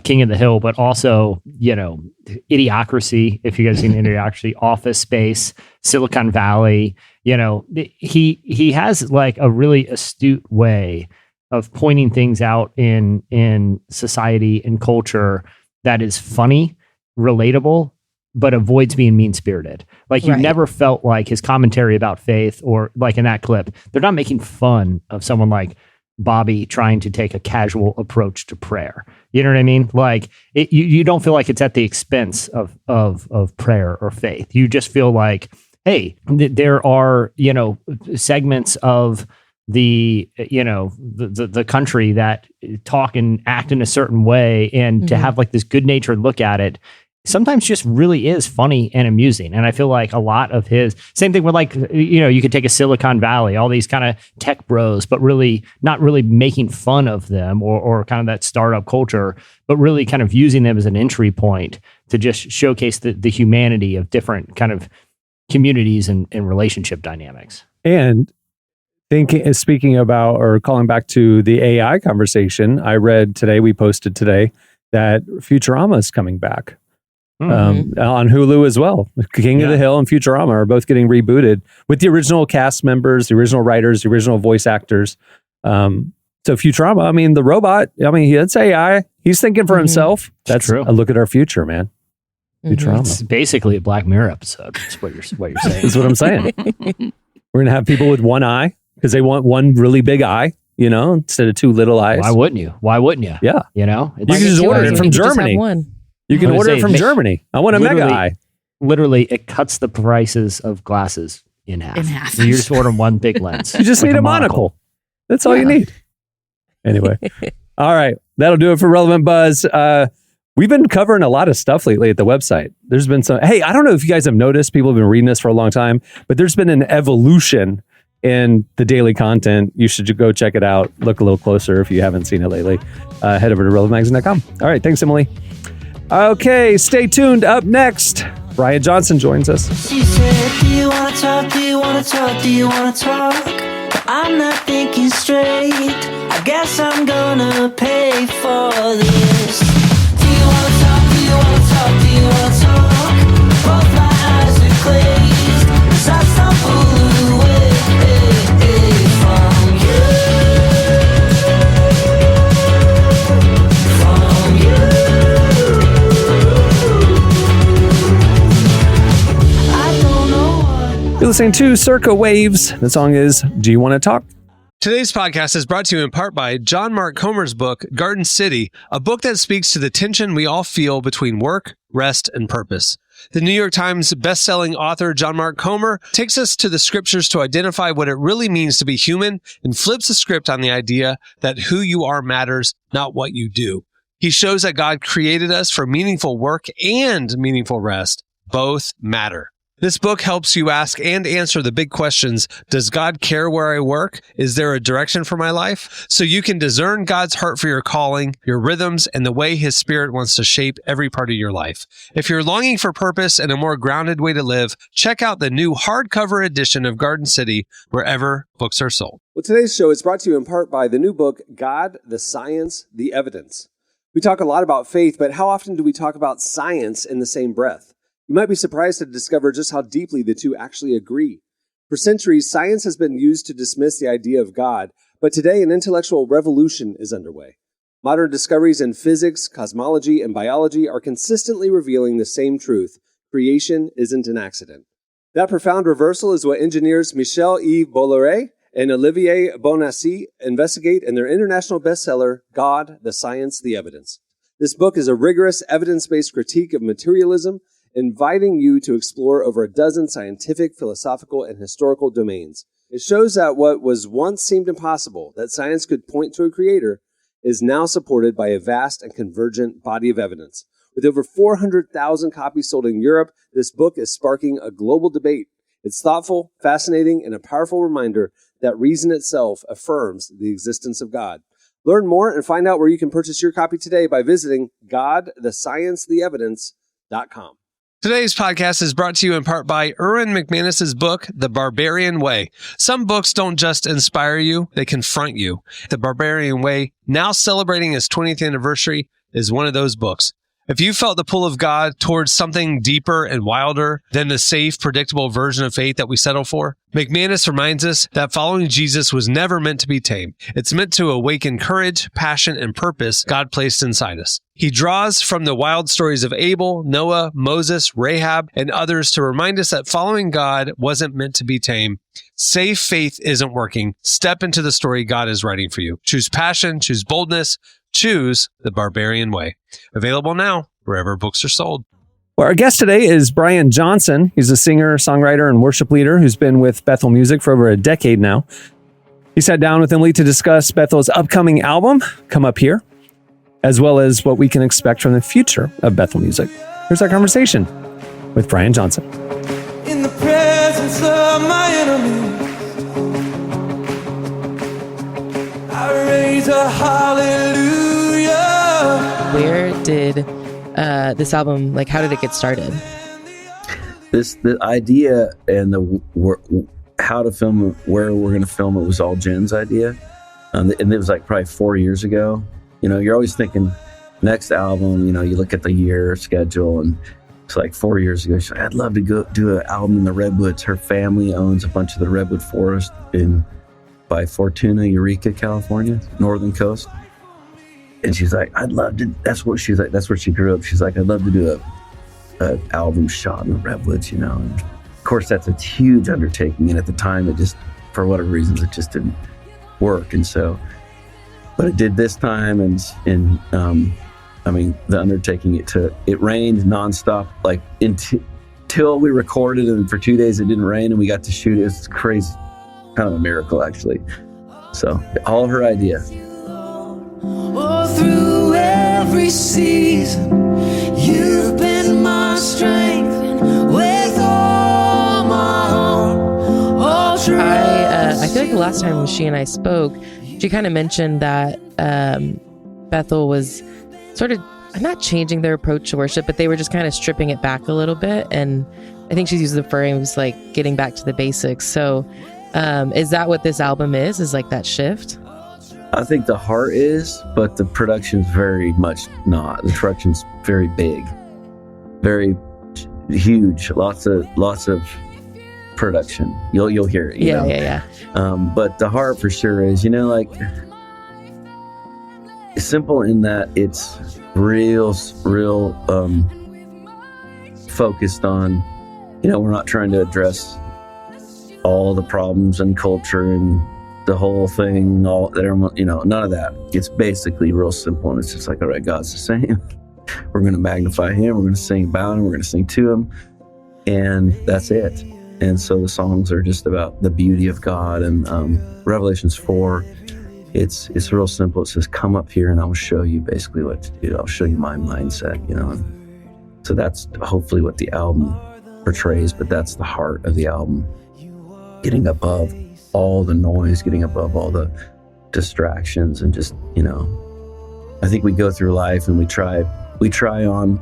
Speaker 2: King of the Hill, but also, Idiocracy, if you guys seen Idiocracy, Office Space, Silicon Valley, he has like a really astute way of pointing things out in society and culture that is funny, relatable, but avoids being mean-spirited. Like you never felt like his commentary about faith, or like in that clip, they're not making fun of someone like Bobby trying to take a casual approach to prayer. You know what I mean? Like you don't feel like it's at the expense of prayer or faith. You just feel like, hey, there are, segments of the country that talk and act in a certain way, and to have like this good-natured look at it sometimes just really is funny and amusing. And I feel like a lot of his, same thing with like, you could take a Silicon Valley, all these kind of tech bros, but really not really making fun of them or kind of that startup culture, but really kind of using them as an entry point to just showcase the humanity of different kind of communities and relationship dynamics.
Speaker 1: And speaking about or calling back to the AI conversation, I read today, we posted today that Futurama is coming back. On Hulu as well. King of the Hill and Futurama are both getting rebooted with the original cast members, the original writers, the original voice actors. So Futurama, I mean, the robot, I mean, it's AI. He's thinking for himself. That's
Speaker 2: true.
Speaker 1: A look at our future, man. Futurama.
Speaker 2: It's basically a Black Mirror episode. That's what you're saying.
Speaker 1: That's what I'm saying. We're going to have people with one eye because they want one really big eye, instead of two little eyes.
Speaker 2: Why wouldn't you?
Speaker 1: Yeah.
Speaker 2: You
Speaker 1: can just order it from Germany. You can order it from Germany. I want a mega eye.
Speaker 2: Literally, it cuts the prices of glasses in half. So you just order one big lens.
Speaker 1: You just need a monocle. That's all you need. Anyway. All right. That'll do it for Relevant Buzz. We've been covering a lot of stuff lately at the website. There's been hey, I don't know if you guys have noticed, people have been reading this for a long time, but there's been an evolution in the daily content. You should go check it out. Look a little closer if you haven't seen it lately. Head over to relevantmagazine.com. All right. Thanks, Emily. Okay, stay tuned. Up next, Brian Johnson joins us.
Speaker 5: She said, do you want to talk, do you want to talk, do you want to talk? I'm not thinking straight. I guess I'm gonna pay for this. Do you want to talk, do you want to talk, do you want to talk? Both my eyes are glazed as I stumble away from you. From you.
Speaker 1: You're listening to Circa Waves. The song is Do You Want to Talk?
Speaker 8: Today's podcast is brought to you in part by John Mark Comer's book, Garden City, a book that speaks to the tension we all feel between work, rest, and purpose. The New York Times bestselling author John Mark Comer takes us to the scriptures to identify what it really means to be human and flips the script on the idea that who you are matters, not what you do. He shows that God created us for meaningful work and meaningful rest. Both matter. This book helps you ask and answer the big questions. Does God care where I work? Is there a direction for my life? So you can discern God's heart for your calling, your rhythms, and the way His Spirit wants to shape every part of your life. If you're longing for purpose and a more grounded way to live, check out the new hardcover edition of Garden City wherever books are sold.
Speaker 9: Well, today's show is brought to you in part by the new book, God, the Science, the Evidence. We talk a lot about faith, but how often do we talk about science in the same breath? You might be surprised to discover just how deeply the two actually agree. For centuries, science has been used to dismiss the idea of God, but today an intellectual revolution is underway. Modern discoveries in physics, cosmology, and biology are consistently revealing the same truth: creation isn't an accident. That profound reversal is what engineers Michel-Yves Bolloré and Olivier Bonassi investigate in their international bestseller, God, the Science, the Evidence. This book is a rigorous, evidence-based critique of materialism, inviting you to explore over a dozen scientific, philosophical, and historical domains. It shows that what was once seemed impossible, that science could point to a creator, is now supported by a vast and convergent body of evidence. With over 400,000 copies sold in Europe, this book is sparking a global debate. It's thoughtful, fascinating, and a powerful reminder that reason itself affirms the existence of God. Learn more and find out where you can purchase your copy today by visiting godthesciencetheevidence.com.
Speaker 8: Today's podcast is brought to you in part by Erwin McManus's book, The Barbarian Way. Some books don't just inspire you, they confront you. The Barbarian Way, now celebrating its 20th anniversary, is one of those books. If you felt the pull of God towards something deeper and wilder than the safe, predictable version of faith that we settle for, McManus reminds us that following Jesus was never meant to be tame. It's meant to awaken courage, passion, and purpose God placed inside us. He draws from the wild stories of Abel, Noah, Moses, Rahab, and others to remind us that following God wasn't meant to be tame. Safe faith isn't working. Step into the story God is writing for you. Choose passion, choose boldness, choose the Barbarian Way. Available now wherever books are sold.
Speaker 1: Well, our guest today is Brian Johnson. He's a singer, songwriter, and worship leader who's been with Bethel Music for over a decade now. He sat down with Emily to discuss Bethel's upcoming album, Come Up Here, as well as what we can expect from the future of Bethel Music. Here's our conversation with Brian Johnson.
Speaker 5: In the presence of my enemies, I raise a hallelujah.
Speaker 4: Where did this album, like, how did it get started?
Speaker 10: The idea and how to film it, where we're going to film it was all Jen's idea. And it was like probably 4 years ago. You know, you're always thinking next album, you know, you look at the year schedule, and it's like 4 years ago. She's like, I'd love to go do an album in the Redwoods. Her family owns a bunch of the Redwood Forest by Fortuna, Eureka, California, northern coast. And she's like, I'd love to, that's where she grew up. She's like, I'd love to do a album shot in the Redwoods, you know. And of course, that's a huge undertaking. And at the time, it just, for whatever reasons, it just didn't work. And so, but it did this time. And I mean, the undertaking it rained nonstop, like until we recorded, and for 2 days it didn't rain and we got to shoot it. It's crazy, kind of a miracle, actually. So all her idea.
Speaker 5: All through every season, you've been my strength, and with all my own, all
Speaker 4: I feel like the last time she and I spoke, she kind of mentioned that Bethel was sort of not changing their approach to worship, but they were just kind of stripping it back a little bit. And I think she's used the phrase like getting back to the basics. So is that what this album is like that shift?
Speaker 10: I think the heart is, but the production's very much not. The production's very big, very huge, lots of production. You'll hear it. You know?
Speaker 4: Yeah.
Speaker 10: But the heart for sure is, you know, like, it's simple in that it's real focused on, you know, we're not trying to address all the problems and culture and the whole thing, all that, you know, none of that. It's basically real simple, and it's just like, all right, God's the same. We're going to magnify him. We're going to sing about him. We're going to sing to him, and that's it. And so the songs are just about the beauty of God. And Revelations 4, it's real simple. It says, come up here and I'll show you basically what to do. I'll show you my mindset, you know. And so that's hopefully what the album portrays, but that's the heart of the album. Getting above all the noise, getting above all the distractions, and just, you know, I think we go through life and we try on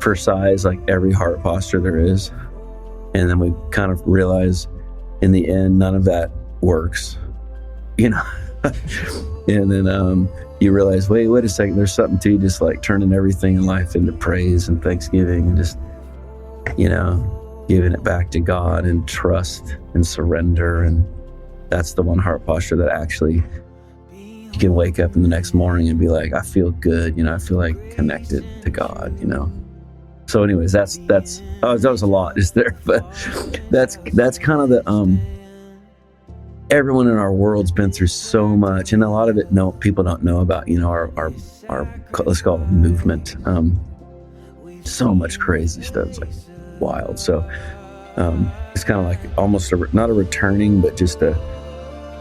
Speaker 10: for size like every heart posture there is, and then we kind of realize in the end none of that works, you know. And then you realize, wait a second, there's something to just like turning everything in life into praise and thanksgiving, and just, you know, giving it back to God and trust and surrender. And that's the one heart posture that actually you can wake up in the next morning and be like, I feel good, you know, I feel like connected to God, you know. So anyways, that was a lot just there, but that's kind of the everyone in our world's been through so much, and a lot of it people don't know about, you know, our let's call it movement. So much crazy stuff. It's like wild. So it's kind of like almost not a returning, but just a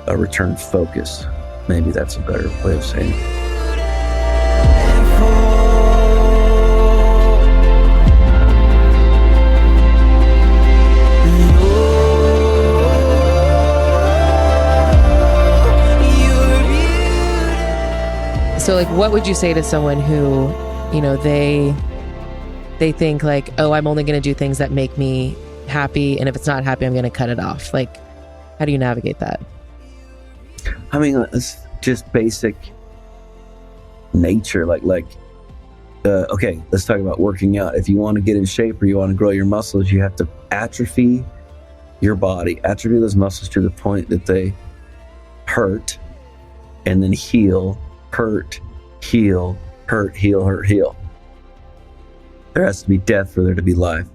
Speaker 10: return focus. Maybe that's a better way of saying it.
Speaker 4: So like, what would you say to someone who, you know, they think like, oh, I'm only going to do things that make me happy, and if it's not happy, I'm going to cut it off. Like, how do you navigate that?
Speaker 10: I mean, it's just basic nature. Okay, let's talk about working out. If you want to get in shape or you want to grow your muscles, you have to atrophy your body, atrophy those muscles to the point that they hurt, and then heal, hurt, heal, hurt, heal, hurt, heal. There has to be death for there to be life.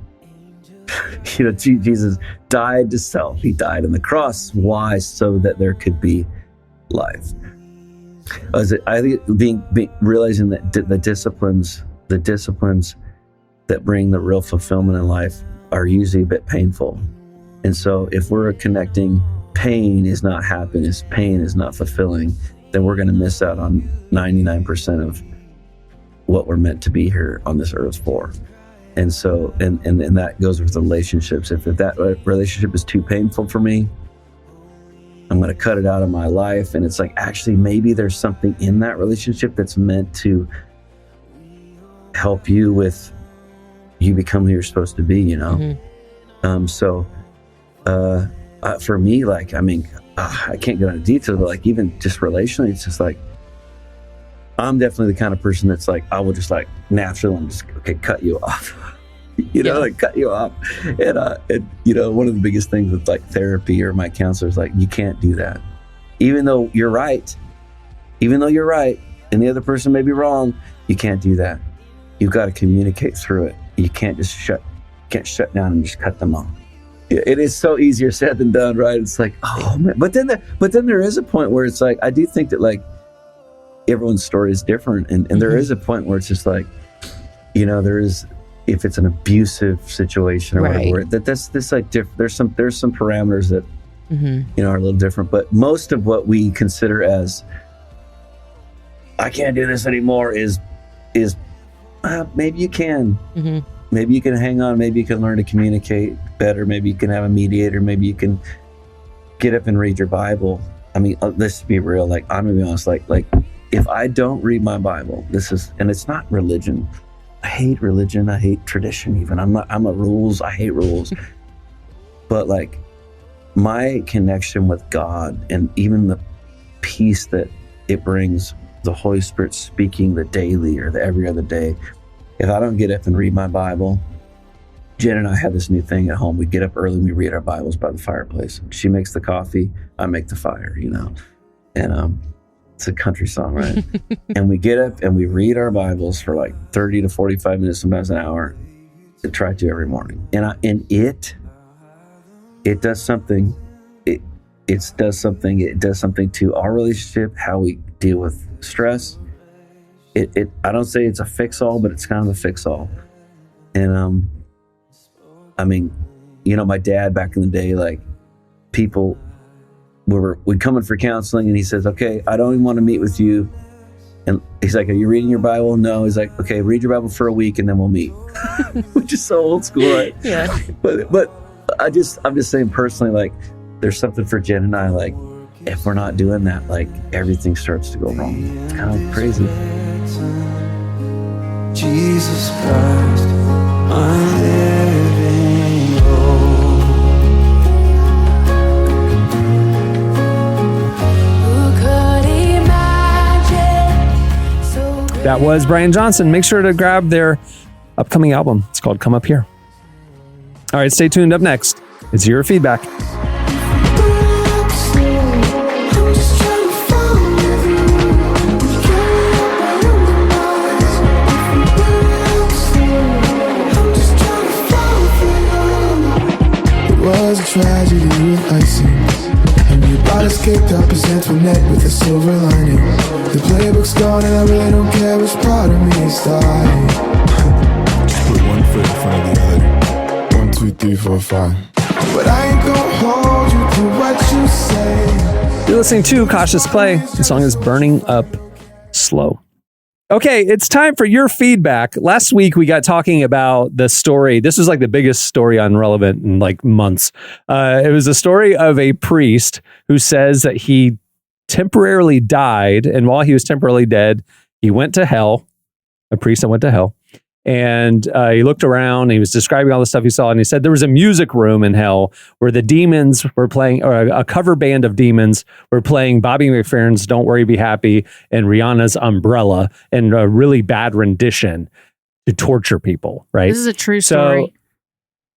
Speaker 10: You know, Jesus died to self. He died on the cross. Why? So that there could be life. I think realizing that the disciplines that bring the real fulfillment in life are usually a bit painful. And so if we're connecting pain is not happiness, pain is not fulfilling, then we're going to miss out on 99% of what we're meant to be here on this earth for. And so, and that goes with relationships. If that relationship is too painful for me, I'm going to cut it out of my life. And it's like, actually, maybe there's something in that relationship that's meant to help you with you become who you're supposed to be, you know? For me, like, I mean, I can't get into detail, but like, even just relationally, it's just like, I'm definitely the kind of person that's like, I will just like naturally want to just, okay, cut you off, like cut you off. And, you know, one of the biggest things with like therapy or my counselor is like, you can't do that. Even though you're right, and the other person may be wrong, you can't do that. You've got to communicate through it. You can't just shut down and just cut them off. It is so easier said than done, right? It's like, oh man. But then there is a point where it's like, I do think that like everyone's story is different. And there is a point where it's just like, you know, there is, if it's an abusive situation or whatever, that's this like, there's some parameters that, you know, are a little different. But most of what we consider as, I can't do this anymore is maybe you can. Maybe you can hang on. Maybe you can learn to communicate better. Maybe you can have a mediator. Maybe you can get up and read your Bible. I mean, let's be real. Like, I'm gonna be honest. Like if I don't read my Bible, and it's not religion. I hate religion. I hate tradition. Even I'm a rules. I hate rules. But like my connection with God and even the peace that it brings, the Holy Spirit speaking the daily or the every other day. If I don't get up and read my Bible, Jen and I have this new thing at home. We get up early and we read our Bibles by the fireplace. She makes the coffee, I make the fire, you know. And it's a country song, right? And we get up and we read our Bibles for like 30 to 45 minutes, sometimes an hour. I try to every morning. And it does something. It does something to our relationship, how we deal with stress. I don't say it's a fix-all, but it's kind of a fix-all. And I mean, you know, my dad back in the day, like people would come in for counseling and he says, okay, I don't even want to meet with you. And he's like, are you reading your Bible? No. He's like, okay, read your Bible for a week and then we'll meet. Which is so old school, right? Yeah. But I'm just saying personally, like there's something for Jen and I, like if we're not doing that, like everything starts to go wrong. It's kind of crazy.
Speaker 5: Jesus Christ, my living hope. Who could imagine?
Speaker 1: That was Brian Johnson. Make sure to grab their upcoming album. It's called Come Up Here. All right, stay tuned. Up next, it's your feedback.
Speaker 11: Was a tragedy with icing, and we about escaped our resentment with a silver lining. The playbook's gone and I really don't care which part of me is dying. Just put one foot in front of the other. 1, 2, 3, 4, 5. But I ain't gonna hold you to what you say.
Speaker 1: You're listening to Cautious Play. The song is Burning Up Slow. Okay, it's time for your feedback. Last week, we got talking about the story. This was like the biggest story on Relevant in like months. It was a story of a priest who says that he temporarily died. And while he was temporarily dead, he went to hell, a priest that went to hell. And he looked around, and he was describing all the stuff he saw. And he said there was a music room in hell where the demons were playing, or a cover band of demons were playing Bobby McFerrin's Don't Worry, Be Happy and Rihanna's Umbrella in a really bad rendition to torture people, right?
Speaker 3: This is a true story.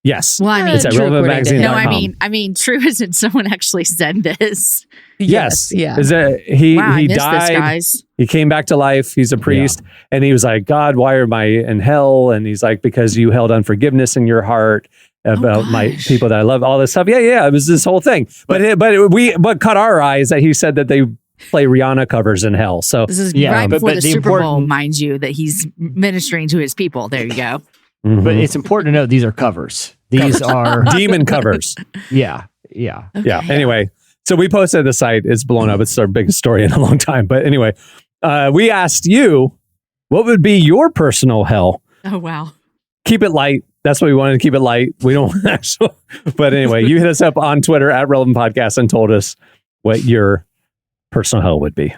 Speaker 1: Yes.
Speaker 3: Well, I mean,
Speaker 1: it's at relevantmagazine.com.
Speaker 3: No, I mean, true as in someone actually said this.
Speaker 1: Yes.
Speaker 3: Yeah.
Speaker 1: Is that he
Speaker 3: missed
Speaker 1: died.
Speaker 3: This, guys.
Speaker 1: He came back to life. He's a priest. Yeah. And he was like, God, why am I in hell? And he's like, because you held unforgiveness in your heart about my people that I love, all this stuff. Yeah. It was this whole thing. But caught our eyes that he said that they play Rihanna covers in hell. So
Speaker 3: this is right before the Super Bowl, mind you, that he's ministering to his people. There you go.
Speaker 2: Mm-hmm. But it's important to know these are covers. These are
Speaker 1: demon covers.
Speaker 2: Yeah.
Speaker 3: Okay.
Speaker 1: Yeah. Anyway, so we posted the site. It's blown up. It's our biggest story in a long time. But anyway, we asked you, what would be your personal hell?
Speaker 3: Oh, wow.
Speaker 1: keep it light. That's what we wanted to keep it light. We don't actually, but anyway, you hit us up on Twitter at Relevant Podcast and told us what your personal hell would be.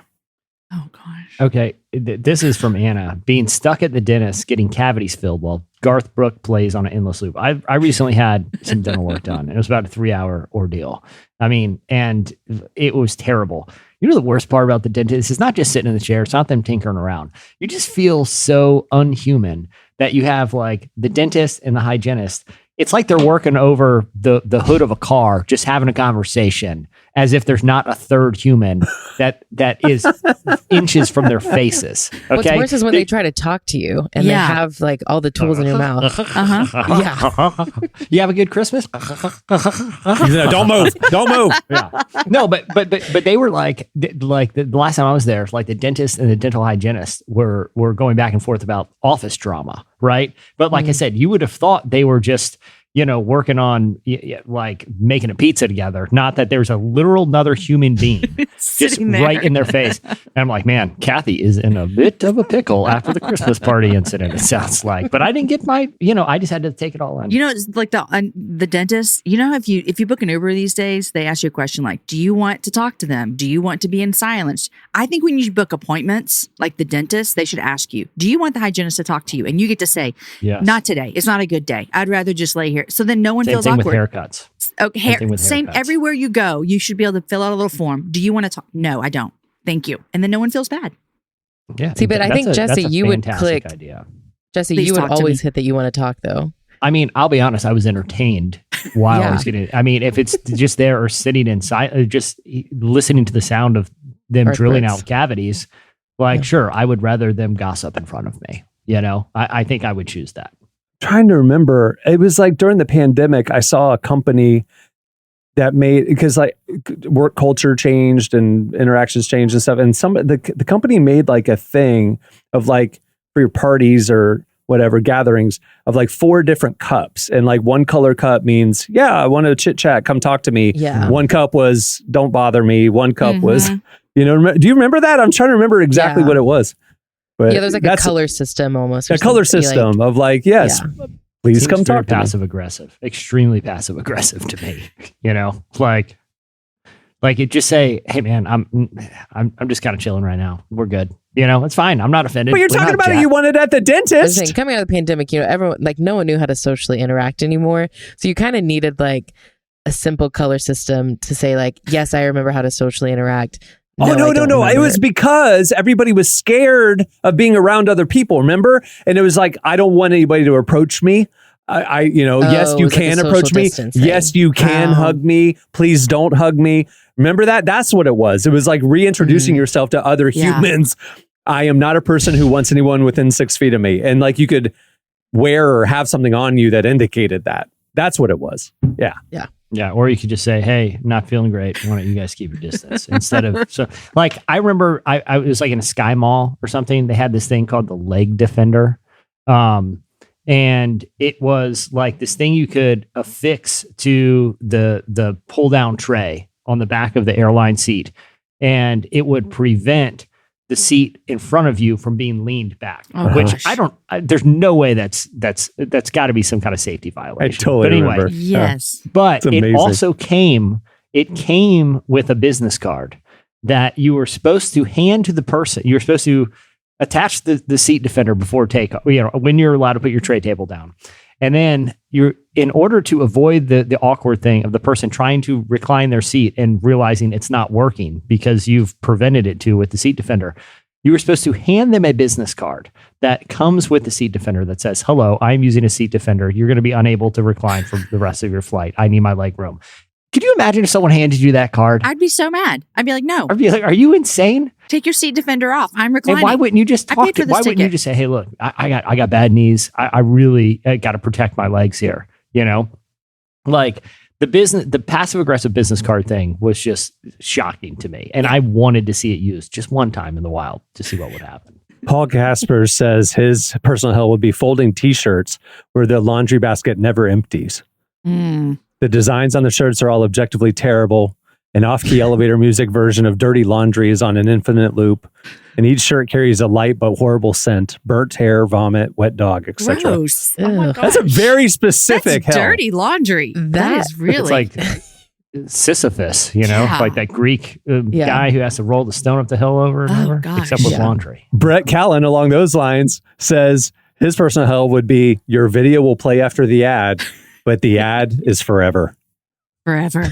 Speaker 3: Oh gosh.
Speaker 2: Okay, this is from Anna. Being stuck at the dentist, getting cavities filled while Garth Brooks plays on an endless loop. I recently had some dental work done, and it was about a 3-hour ordeal. I mean, and it was terrible. You know, the worst part about the dentist is not just sitting in the chair. It's not them tinkering around. You just feel so unhuman that you have like the dentist and the hygienist. It's like they're working over the hood of a car, just having a conversation as if there's not a third human that is inches from their faces. Okay?
Speaker 4: What's worse is when they try to talk to you and they have like all the tools in your mouth.
Speaker 2: Yeah. You have a good Christmas?
Speaker 1: Don't move. Don't move.
Speaker 2: Yeah. No, but they were like the last time I was there, like the dentist and the dental hygienist were going back and forth about office drama, right? But like I said, you would have thought they were just, working on like making a pizza together. Not that there's a literal another human being just right in their face. And I'm like, man, Kathy is in a bit of a pickle after the Christmas party incident, it sounds like. But I didn't get my, I just had to take it all in.
Speaker 3: It's like the dentist, if you book an Uber these days, they ask you a question like, do you want to talk to them? Do you want to be in silence? I think when you book appointments, like the dentist, they should ask you, do you want the hygienist to talk to you? And you get to say, not today. It's not a good day. I'd rather just lay here. So then no one feels awkward.
Speaker 2: With haircuts.
Speaker 3: Okay, same everywhere you go, you should be able to fill out a little form. Do you want to talk? No, I don't. Thank you. And then no one feels bad.
Speaker 2: Yeah.
Speaker 4: See, but I think Jesse, you would click.
Speaker 2: Idea.
Speaker 4: Jesse, you would always hit that you want to talk though.
Speaker 2: I mean, I'll be honest, I was entertained while I was getting. I mean, if it's just there or sitting inside, just listening to the sound of them drilling out cavities, sure, I would rather them gossip in front of me. I think I would choose that.
Speaker 1: Trying to remember, it was like during the pandemic, I saw a company that made, because like work culture changed and interactions changed and stuff. And the company made like a thing of like for your parties or whatever gatherings of like 4 different cups. And like one color cup means, I want to chit chat, come talk to me.
Speaker 4: Yeah.
Speaker 1: One cup was don't bother me. One cup was, do you remember that? I'm trying to remember exactly what it was. But
Speaker 4: there's like a color system almost.
Speaker 1: A color system of like, please
Speaker 2: Seems
Speaker 1: come talk to me.
Speaker 2: Passive aggressive, extremely passive aggressive to me. Like it just say, hey man, I'm just kind of chilling right now. We're good. It's fine. I'm not offended.
Speaker 1: But you're talking about it. You wanted at the dentist.
Speaker 4: Saying, coming out of the pandemic, everyone no one knew how to socially interact anymore. So you kind of needed like a simple color system to say like, yes, I remember how to socially interact.
Speaker 1: No. It was because everybody was scared of being around other people, remember? And it was like, I don't want anybody to approach me. Yes, you can approach me. Yes, you can hug me. Please don't hug me. Remember that? That's what it was. It was like reintroducing yourself to other humans. I am not a person who wants anyone within 6 feet of me. And like you could wear or have something on you that indicated that. That's what it was. Yeah.
Speaker 4: Yeah.
Speaker 2: Yeah, or you could just say, "Hey, not feeling great. Why don't you guys keep your distance?" Instead of like I remember, I was like in a Sky Mall or something. They had this thing called the leg defender, and it was like this thing you could affix to the pull down tray on the back of the airline seat, and it would prevent the seat in front of you from being leaned back. Which there's no way that's got to be some kind of safety violation.
Speaker 1: I totally remember.
Speaker 3: Yes.
Speaker 2: But it also came with a business card that you were supposed to hand to the person. You were supposed to attach the seat defender before takeoff, when you're allowed to put your tray table down. And then in order to avoid the awkward thing of the person trying to recline their seat and realizing it's not working because you've prevented it to with the seat defender, you were supposed to hand them a business card that comes with the seat defender that says, "Hello, I'm using a seat defender. You're going to be unable to recline for the rest of your flight. I need my leg room." Could you imagine if someone handed you that card?
Speaker 3: I'd be so mad. I'd be like, no.
Speaker 2: I'd be like, are you insane?
Speaker 3: Take your seat defender off. I'm reclining.
Speaker 2: And why wouldn't you just talk to? Why wouldn't you just say, "Hey, look, I got bad knees. I really got to protect my legs here." Like the passive aggressive business card thing was just shocking to me, and I wanted to see it used just one time in the wild to see what would happen.
Speaker 1: Paul Casper says his personal hell would be folding T-shirts where the laundry basket never empties. The designs on the shirts are all objectively terrible. An off-key elevator music version of Dirty Laundry is on an infinite loop. And each shirt carries a light but horrible scent: burnt hair, vomit, wet dog, etc.
Speaker 3: Gross. Oh my
Speaker 1: That's a very specific
Speaker 3: That's
Speaker 1: hell.
Speaker 3: dirty laundry. That is really.
Speaker 2: It's like Sisyphus, you know,
Speaker 3: Yeah.
Speaker 2: like that Greek guy who has to roll the stone up the hill over and over, except with laundry.
Speaker 1: Brett Callen, along those lines, says his personal hell would be your video will play after the ad, but the ad is forever.
Speaker 3: Forever.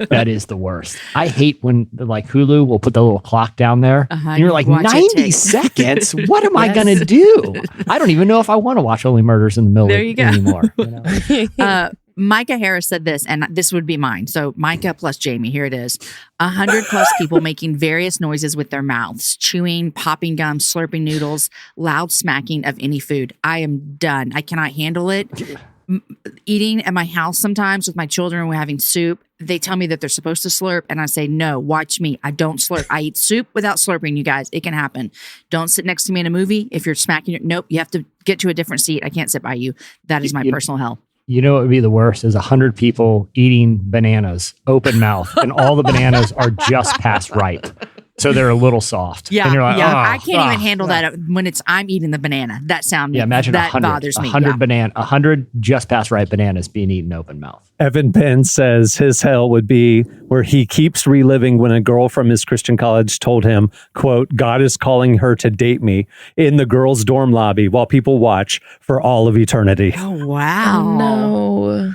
Speaker 2: That is the worst. I hate when like Hulu will put the little clock down there and you're like,
Speaker 3: watch it
Speaker 2: 90
Speaker 3: tick.
Speaker 2: seconds? What am I going to do? I don't even know if I want to watch Only Murders in the Middle
Speaker 3: There you go.
Speaker 2: anymore. You know?
Speaker 3: Micah Harris said this, and this would be mine. So Micah plus Jamie, here it is. 100 plus people making various noises with their mouths, chewing, popping gum, slurping noodles, loud smacking of any food. I am done. I cannot handle it. Eating at my house sometimes with my children, we're having soup. They tell me that they're supposed to slurp, and I say, no, watch me. I don't slurp. I eat soup without slurping, you guys. It can happen. Don't sit next to me in a movie. If you're smacking it, nope, you have to get to a different seat. I can't sit by you. That is my personal hell.
Speaker 2: You know what would be the worst is 100 people eating bananas, open mouth, and all the bananas are just past ripe. So they're a little soft.
Speaker 3: Yeah,
Speaker 2: and you're like,
Speaker 3: yeah.
Speaker 2: "Oh,
Speaker 3: I can't even handle that when I'm eating the banana. That sound,
Speaker 2: imagine
Speaker 3: that
Speaker 2: 100,
Speaker 3: bothers me.
Speaker 2: 100 just past ripe bananas being eaten open mouth.
Speaker 1: Evan Penn says his hell would be where he keeps reliving when a girl from his Christian college told him, quote, God is calling her to date me in the girls' dorm lobby while people watch for all of eternity.
Speaker 3: Oh, wow.
Speaker 4: No.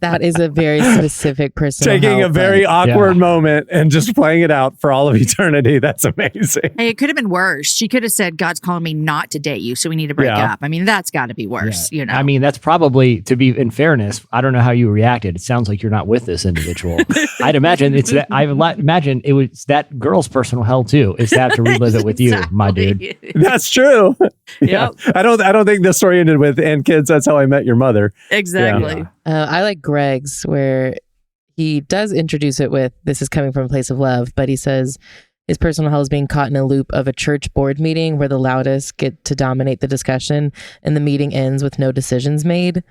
Speaker 4: That is a very specific personal
Speaker 1: Taking
Speaker 4: hell,
Speaker 1: a very
Speaker 4: but-
Speaker 1: awkward moment and just playing it out for all of eternity. That's amazing.
Speaker 3: Hey, it could have been worse. She could have said, God's calling me not to date you, so we need to break
Speaker 1: Yeah.
Speaker 3: up. I mean, that's got to be worse, you know?
Speaker 2: I mean, that's probably, to be in fairness, I don't know how you reacted. It sounds like you're not with this individual. I'd imagine it's that. I imagine it was that girl's personal hell too. Is that to relive it with you, my dude?
Speaker 1: That's true. Yeah. I don't think the story ended with "and kids, that's how I met your mother."
Speaker 3: Exactly.
Speaker 1: Yeah.
Speaker 4: I like Greg's, where he does introduce it with, this is coming from a place of love, but he says his personal hell is being caught in a loop of a church board meeting where the loudest get to dominate the discussion and the meeting ends with no decisions made.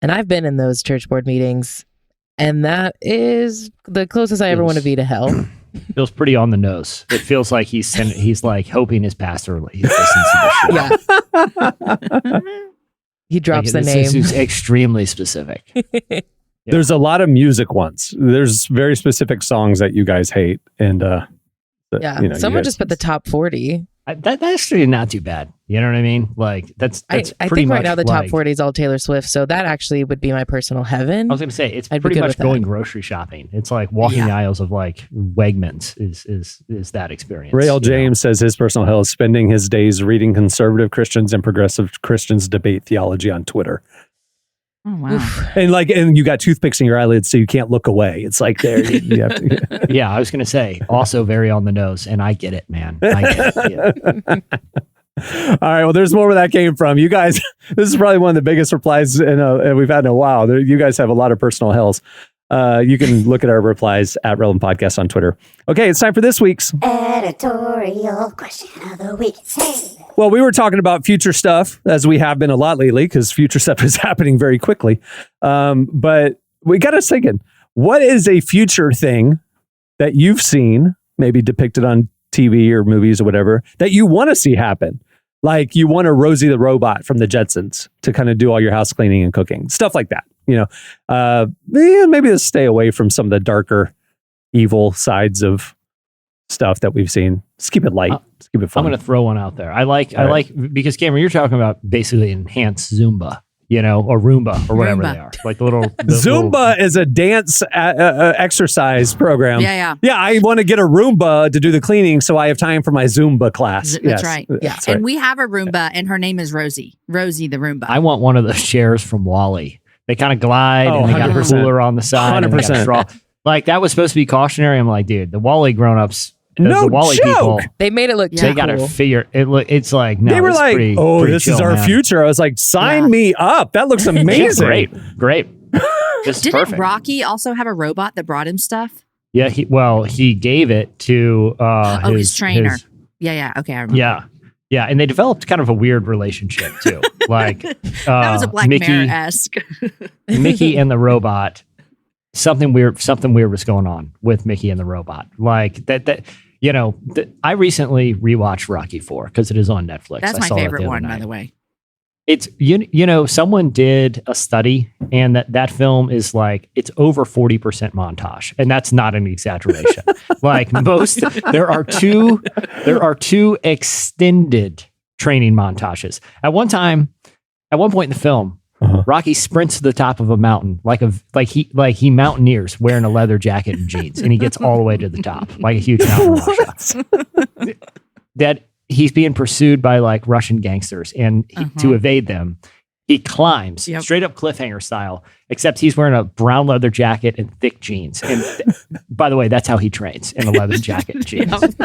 Speaker 4: And I've been in those church board meetings, and that is the closest I ever want to be to hell.
Speaker 2: Feels pretty on the nose. It feels like he's like hoping his pastor listens to this show.
Speaker 4: Yeah. He drops the
Speaker 2: This
Speaker 4: name.
Speaker 2: is extremely specific.
Speaker 1: There's a lot of music ones. There's very specific songs that you guys hate. And
Speaker 4: Yeah.
Speaker 1: you know,
Speaker 4: Someone
Speaker 1: you guys-
Speaker 4: just put the top 40.
Speaker 2: That's actually not too bad. You know what I mean? Like that's
Speaker 4: I
Speaker 2: pretty
Speaker 4: think right
Speaker 2: much
Speaker 4: now the top
Speaker 2: like,
Speaker 4: 40 is all Taylor Swift. So that actually would be my personal heaven.
Speaker 2: I was going to say it's
Speaker 4: I'd be
Speaker 2: pretty
Speaker 4: good
Speaker 2: much
Speaker 4: with that.
Speaker 2: going grocery shopping. It's like walking the aisles of like Wegmans is that experience.
Speaker 1: Ray L.
Speaker 2: you know?
Speaker 1: James says his personal hell is spending his days reading conservative Christians and progressive Christians debate theology on Twitter.
Speaker 3: Oh, wow.
Speaker 1: And you got toothpicks in your eyelids, so you can't look away. It's like there. You have to,
Speaker 2: Yeah, I was going to say also very on the nose, and I get it, man. I get it. Yeah.
Speaker 1: All right. Well, there's more where that came from. You guys, this is probably one of the biggest replies we've had in a while. You guys have a lot of personal hells. You can look at our replies at Relevant Podcast on Twitter. Okay, it's time for this week's
Speaker 6: Editorial question of the week. Hey.
Speaker 1: Well, we were talking about future stuff, as we have been a lot lately, because future stuff is happening very quickly. But we got us thinking, what is a future thing that you've seen, maybe depicted on TV or movies or whatever, that you want to see happen? Like you want a Rosie the robot from the Jetsons to kind of do all your house cleaning and cooking, stuff like that. You know, maybe let's stay away from some of the darker, evil sides of stuff that we've seen. Just keep it light. Just keep it fun.
Speaker 2: I'm going to throw one out there. I like because Cameron, you're talking about basically enhanced Zumba, you know, or Roomba or whatever they are. Like the little
Speaker 1: Zumba is a dance exercise program.
Speaker 3: Yeah.
Speaker 1: I want to get a Roomba to do the cleaning, so I have time for my Zumba class.
Speaker 3: That's
Speaker 1: Yes,
Speaker 3: right.
Speaker 1: that's
Speaker 3: Yeah.
Speaker 1: right.
Speaker 3: And we have a Roomba, and her name is Rosie. Rosie the Roomba.
Speaker 2: I want one of those chairs from Wall-E. They kind of glide and they got a
Speaker 1: 100%.
Speaker 2: cooler on the side. and they got
Speaker 1: 100%.
Speaker 2: straw. Like that was supposed to be cautionary. I'm like, dude, the Wall-E grown-ups,
Speaker 1: No
Speaker 2: the Wall-E
Speaker 1: joke.
Speaker 2: people,
Speaker 4: They made it look
Speaker 2: they
Speaker 4: too
Speaker 2: got to
Speaker 4: cool.
Speaker 2: figure it. It's like, no,
Speaker 1: They were
Speaker 2: it's
Speaker 1: like,
Speaker 2: pretty
Speaker 1: this is
Speaker 2: chill,
Speaker 1: our
Speaker 2: man.
Speaker 1: future. I was like, sign me up. That looks
Speaker 2: Yeah,
Speaker 1: amazing.
Speaker 2: great. This is
Speaker 3: Didn't
Speaker 2: perfect.
Speaker 3: Rocky also have a robot that brought him stuff?
Speaker 2: Yeah, he gave it to
Speaker 3: his trainer. Yeah. Okay, I remember.
Speaker 2: Yeah, and they developed kind of a weird relationship too. Like
Speaker 3: That was a Black
Speaker 2: Mickey,
Speaker 3: Mirror-esque.
Speaker 2: Mickey and the robot something weird was going on with Mickey and the robot. Like that I recently rewatched Rocky IV because it is on Netflix.
Speaker 3: That's my favorite one, by the way.
Speaker 2: It's someone did a study, and that film is like it's over 40% montage, and that's not an exaggeration. Like there are two extended training montages. At one point in the film, Rocky sprints to the top of a mountain like he mountaineers wearing a leather jacket and jeans, and he gets all the way to the top like a huge mountain Russia. That he's being pursued by like Russian gangsters, and to evade them, he climbs straight up cliffhanger style, except he's wearing a brown leather jacket and thick jeans. And by the way, that's how he trains, in a leather jacket and jeans.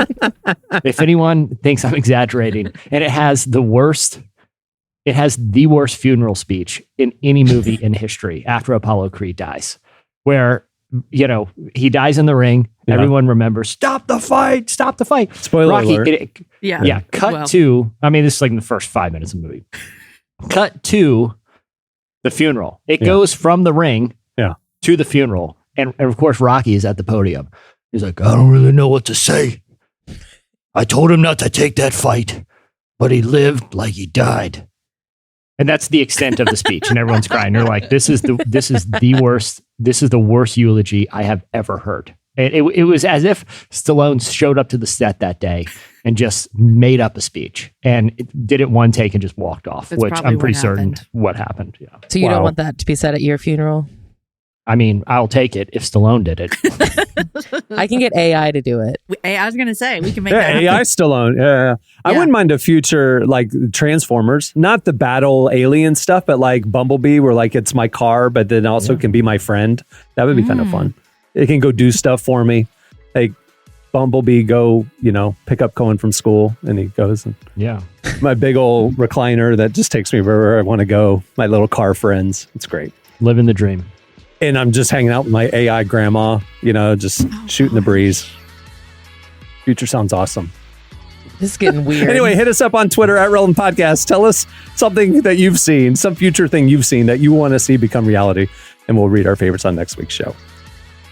Speaker 2: If anyone thinks I'm exaggerating, and it has the worst funeral speech in any movie in history after Apollo Creed dies, where he dies in the ring. Yeah. Everyone remembers, stop the fight.
Speaker 1: Spoiler
Speaker 2: Rocky,
Speaker 1: alert.
Speaker 2: Cut to, this is like in the first 5 minutes of the movie. Cut to the funeral. It goes from the ring to the funeral. And of course, Rocky is at the podium. He's like, I don't really know what to say. I told him not to take that fight, but he lived like he died. And that's the extent of the speech. And everyone's crying. They're like, this is the worst eulogy I have ever heard. It was as if Stallone showed up to the set that day and just made up a speech and did it one take and just walked off,
Speaker 3: That's
Speaker 2: which I'm pretty certain what happened. Yeah.
Speaker 4: So you don't want that to be said at your funeral?
Speaker 2: I'll take it if Stallone did it.
Speaker 4: I can get AI to do it.
Speaker 3: I was going to say, we can make that
Speaker 1: AI Stallone. Yeah. I wouldn't mind a future like Transformers, not the battle alien stuff, but like Bumblebee, where like it's my car, but then also can be my friend. That would be kind of fun. It can go do stuff for me. Like Bumblebee, go, pick up Cohen from school, and he goes. And my big old recliner that just takes me wherever I want to go. My little car friends. It's great.
Speaker 2: Living the dream.
Speaker 1: And I'm just hanging out with my AI grandma, just shooting the breeze. Future sounds awesome.
Speaker 4: This is getting weird.
Speaker 1: Anyway, hit us up on Twitter at Relevant Podcast. Tell us something that you've seen, some future thing you've seen that you want to see become reality, and we'll read our favorites on next week's show.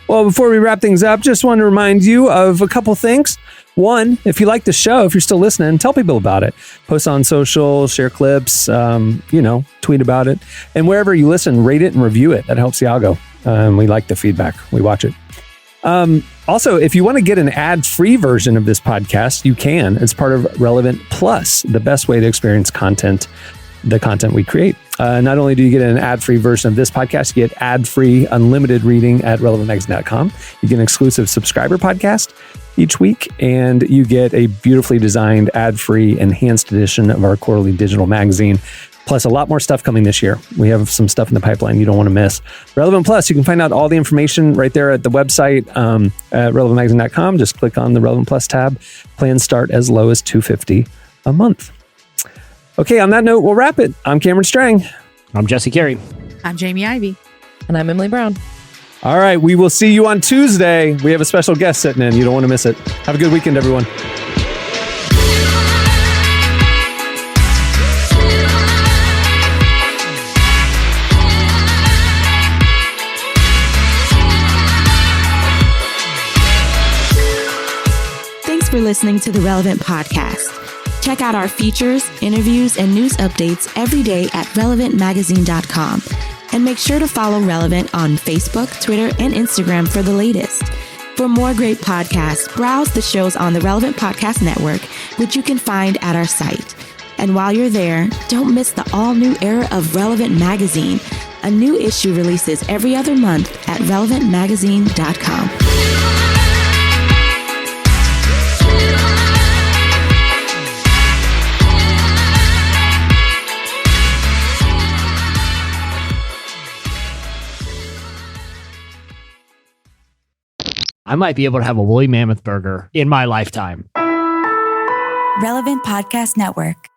Speaker 1: Well, before we wrap things up, just want to remind you of a couple things. One, if you like the show, if you're still listening, tell people about it. Post on social, share clips, tweet about it. And wherever you listen, rate it and review it. That helps the algo. We like the feedback. We watch it. Also, if you want to get an ad-free version of this podcast, you can. It's part of Relevant Plus, the best way to experience the content we create. Not only do you get an ad-free version of this podcast, you get ad-free unlimited reading at relevantmagazine.com. You get an exclusive subscriber podcast each week, and you get a beautifully designed ad-free enhanced edition of our quarterly digital magazine, plus a lot more stuff coming this year. We have some stuff in the pipeline you don't want to miss. Relevant Plus, you can find out all the information right there at the website at relevantmagazine.com. Just click on the Relevant Plus tab. Plans start as low as $250 a month. Okay, on that note, we'll wrap it. I'm Cameron Strang.
Speaker 2: I'm Jesse Carey.
Speaker 3: I'm Jamie Ivey.
Speaker 4: And I'm Emily Brown.
Speaker 1: All right, we will see you on Tuesday. We have a special guest sitting in. You don't want to miss it. Have a good weekend, everyone.
Speaker 12: Thanks for listening to the Relevant Podcast. Check out our features, interviews, and news updates every day at relevantmagazine.com. And make sure to follow Relevant on Facebook, Twitter, and Instagram for the latest. For more great podcasts, browse the shows on the Relevant Podcast Network, which you can find at our site. And while you're there, don't miss the all-new era of Relevant Magazine. A new issue releases every other month at relevantmagazine.com.
Speaker 2: I might be able to have a woolly mammoth burger in my lifetime.
Speaker 12: Relevant Podcast Network.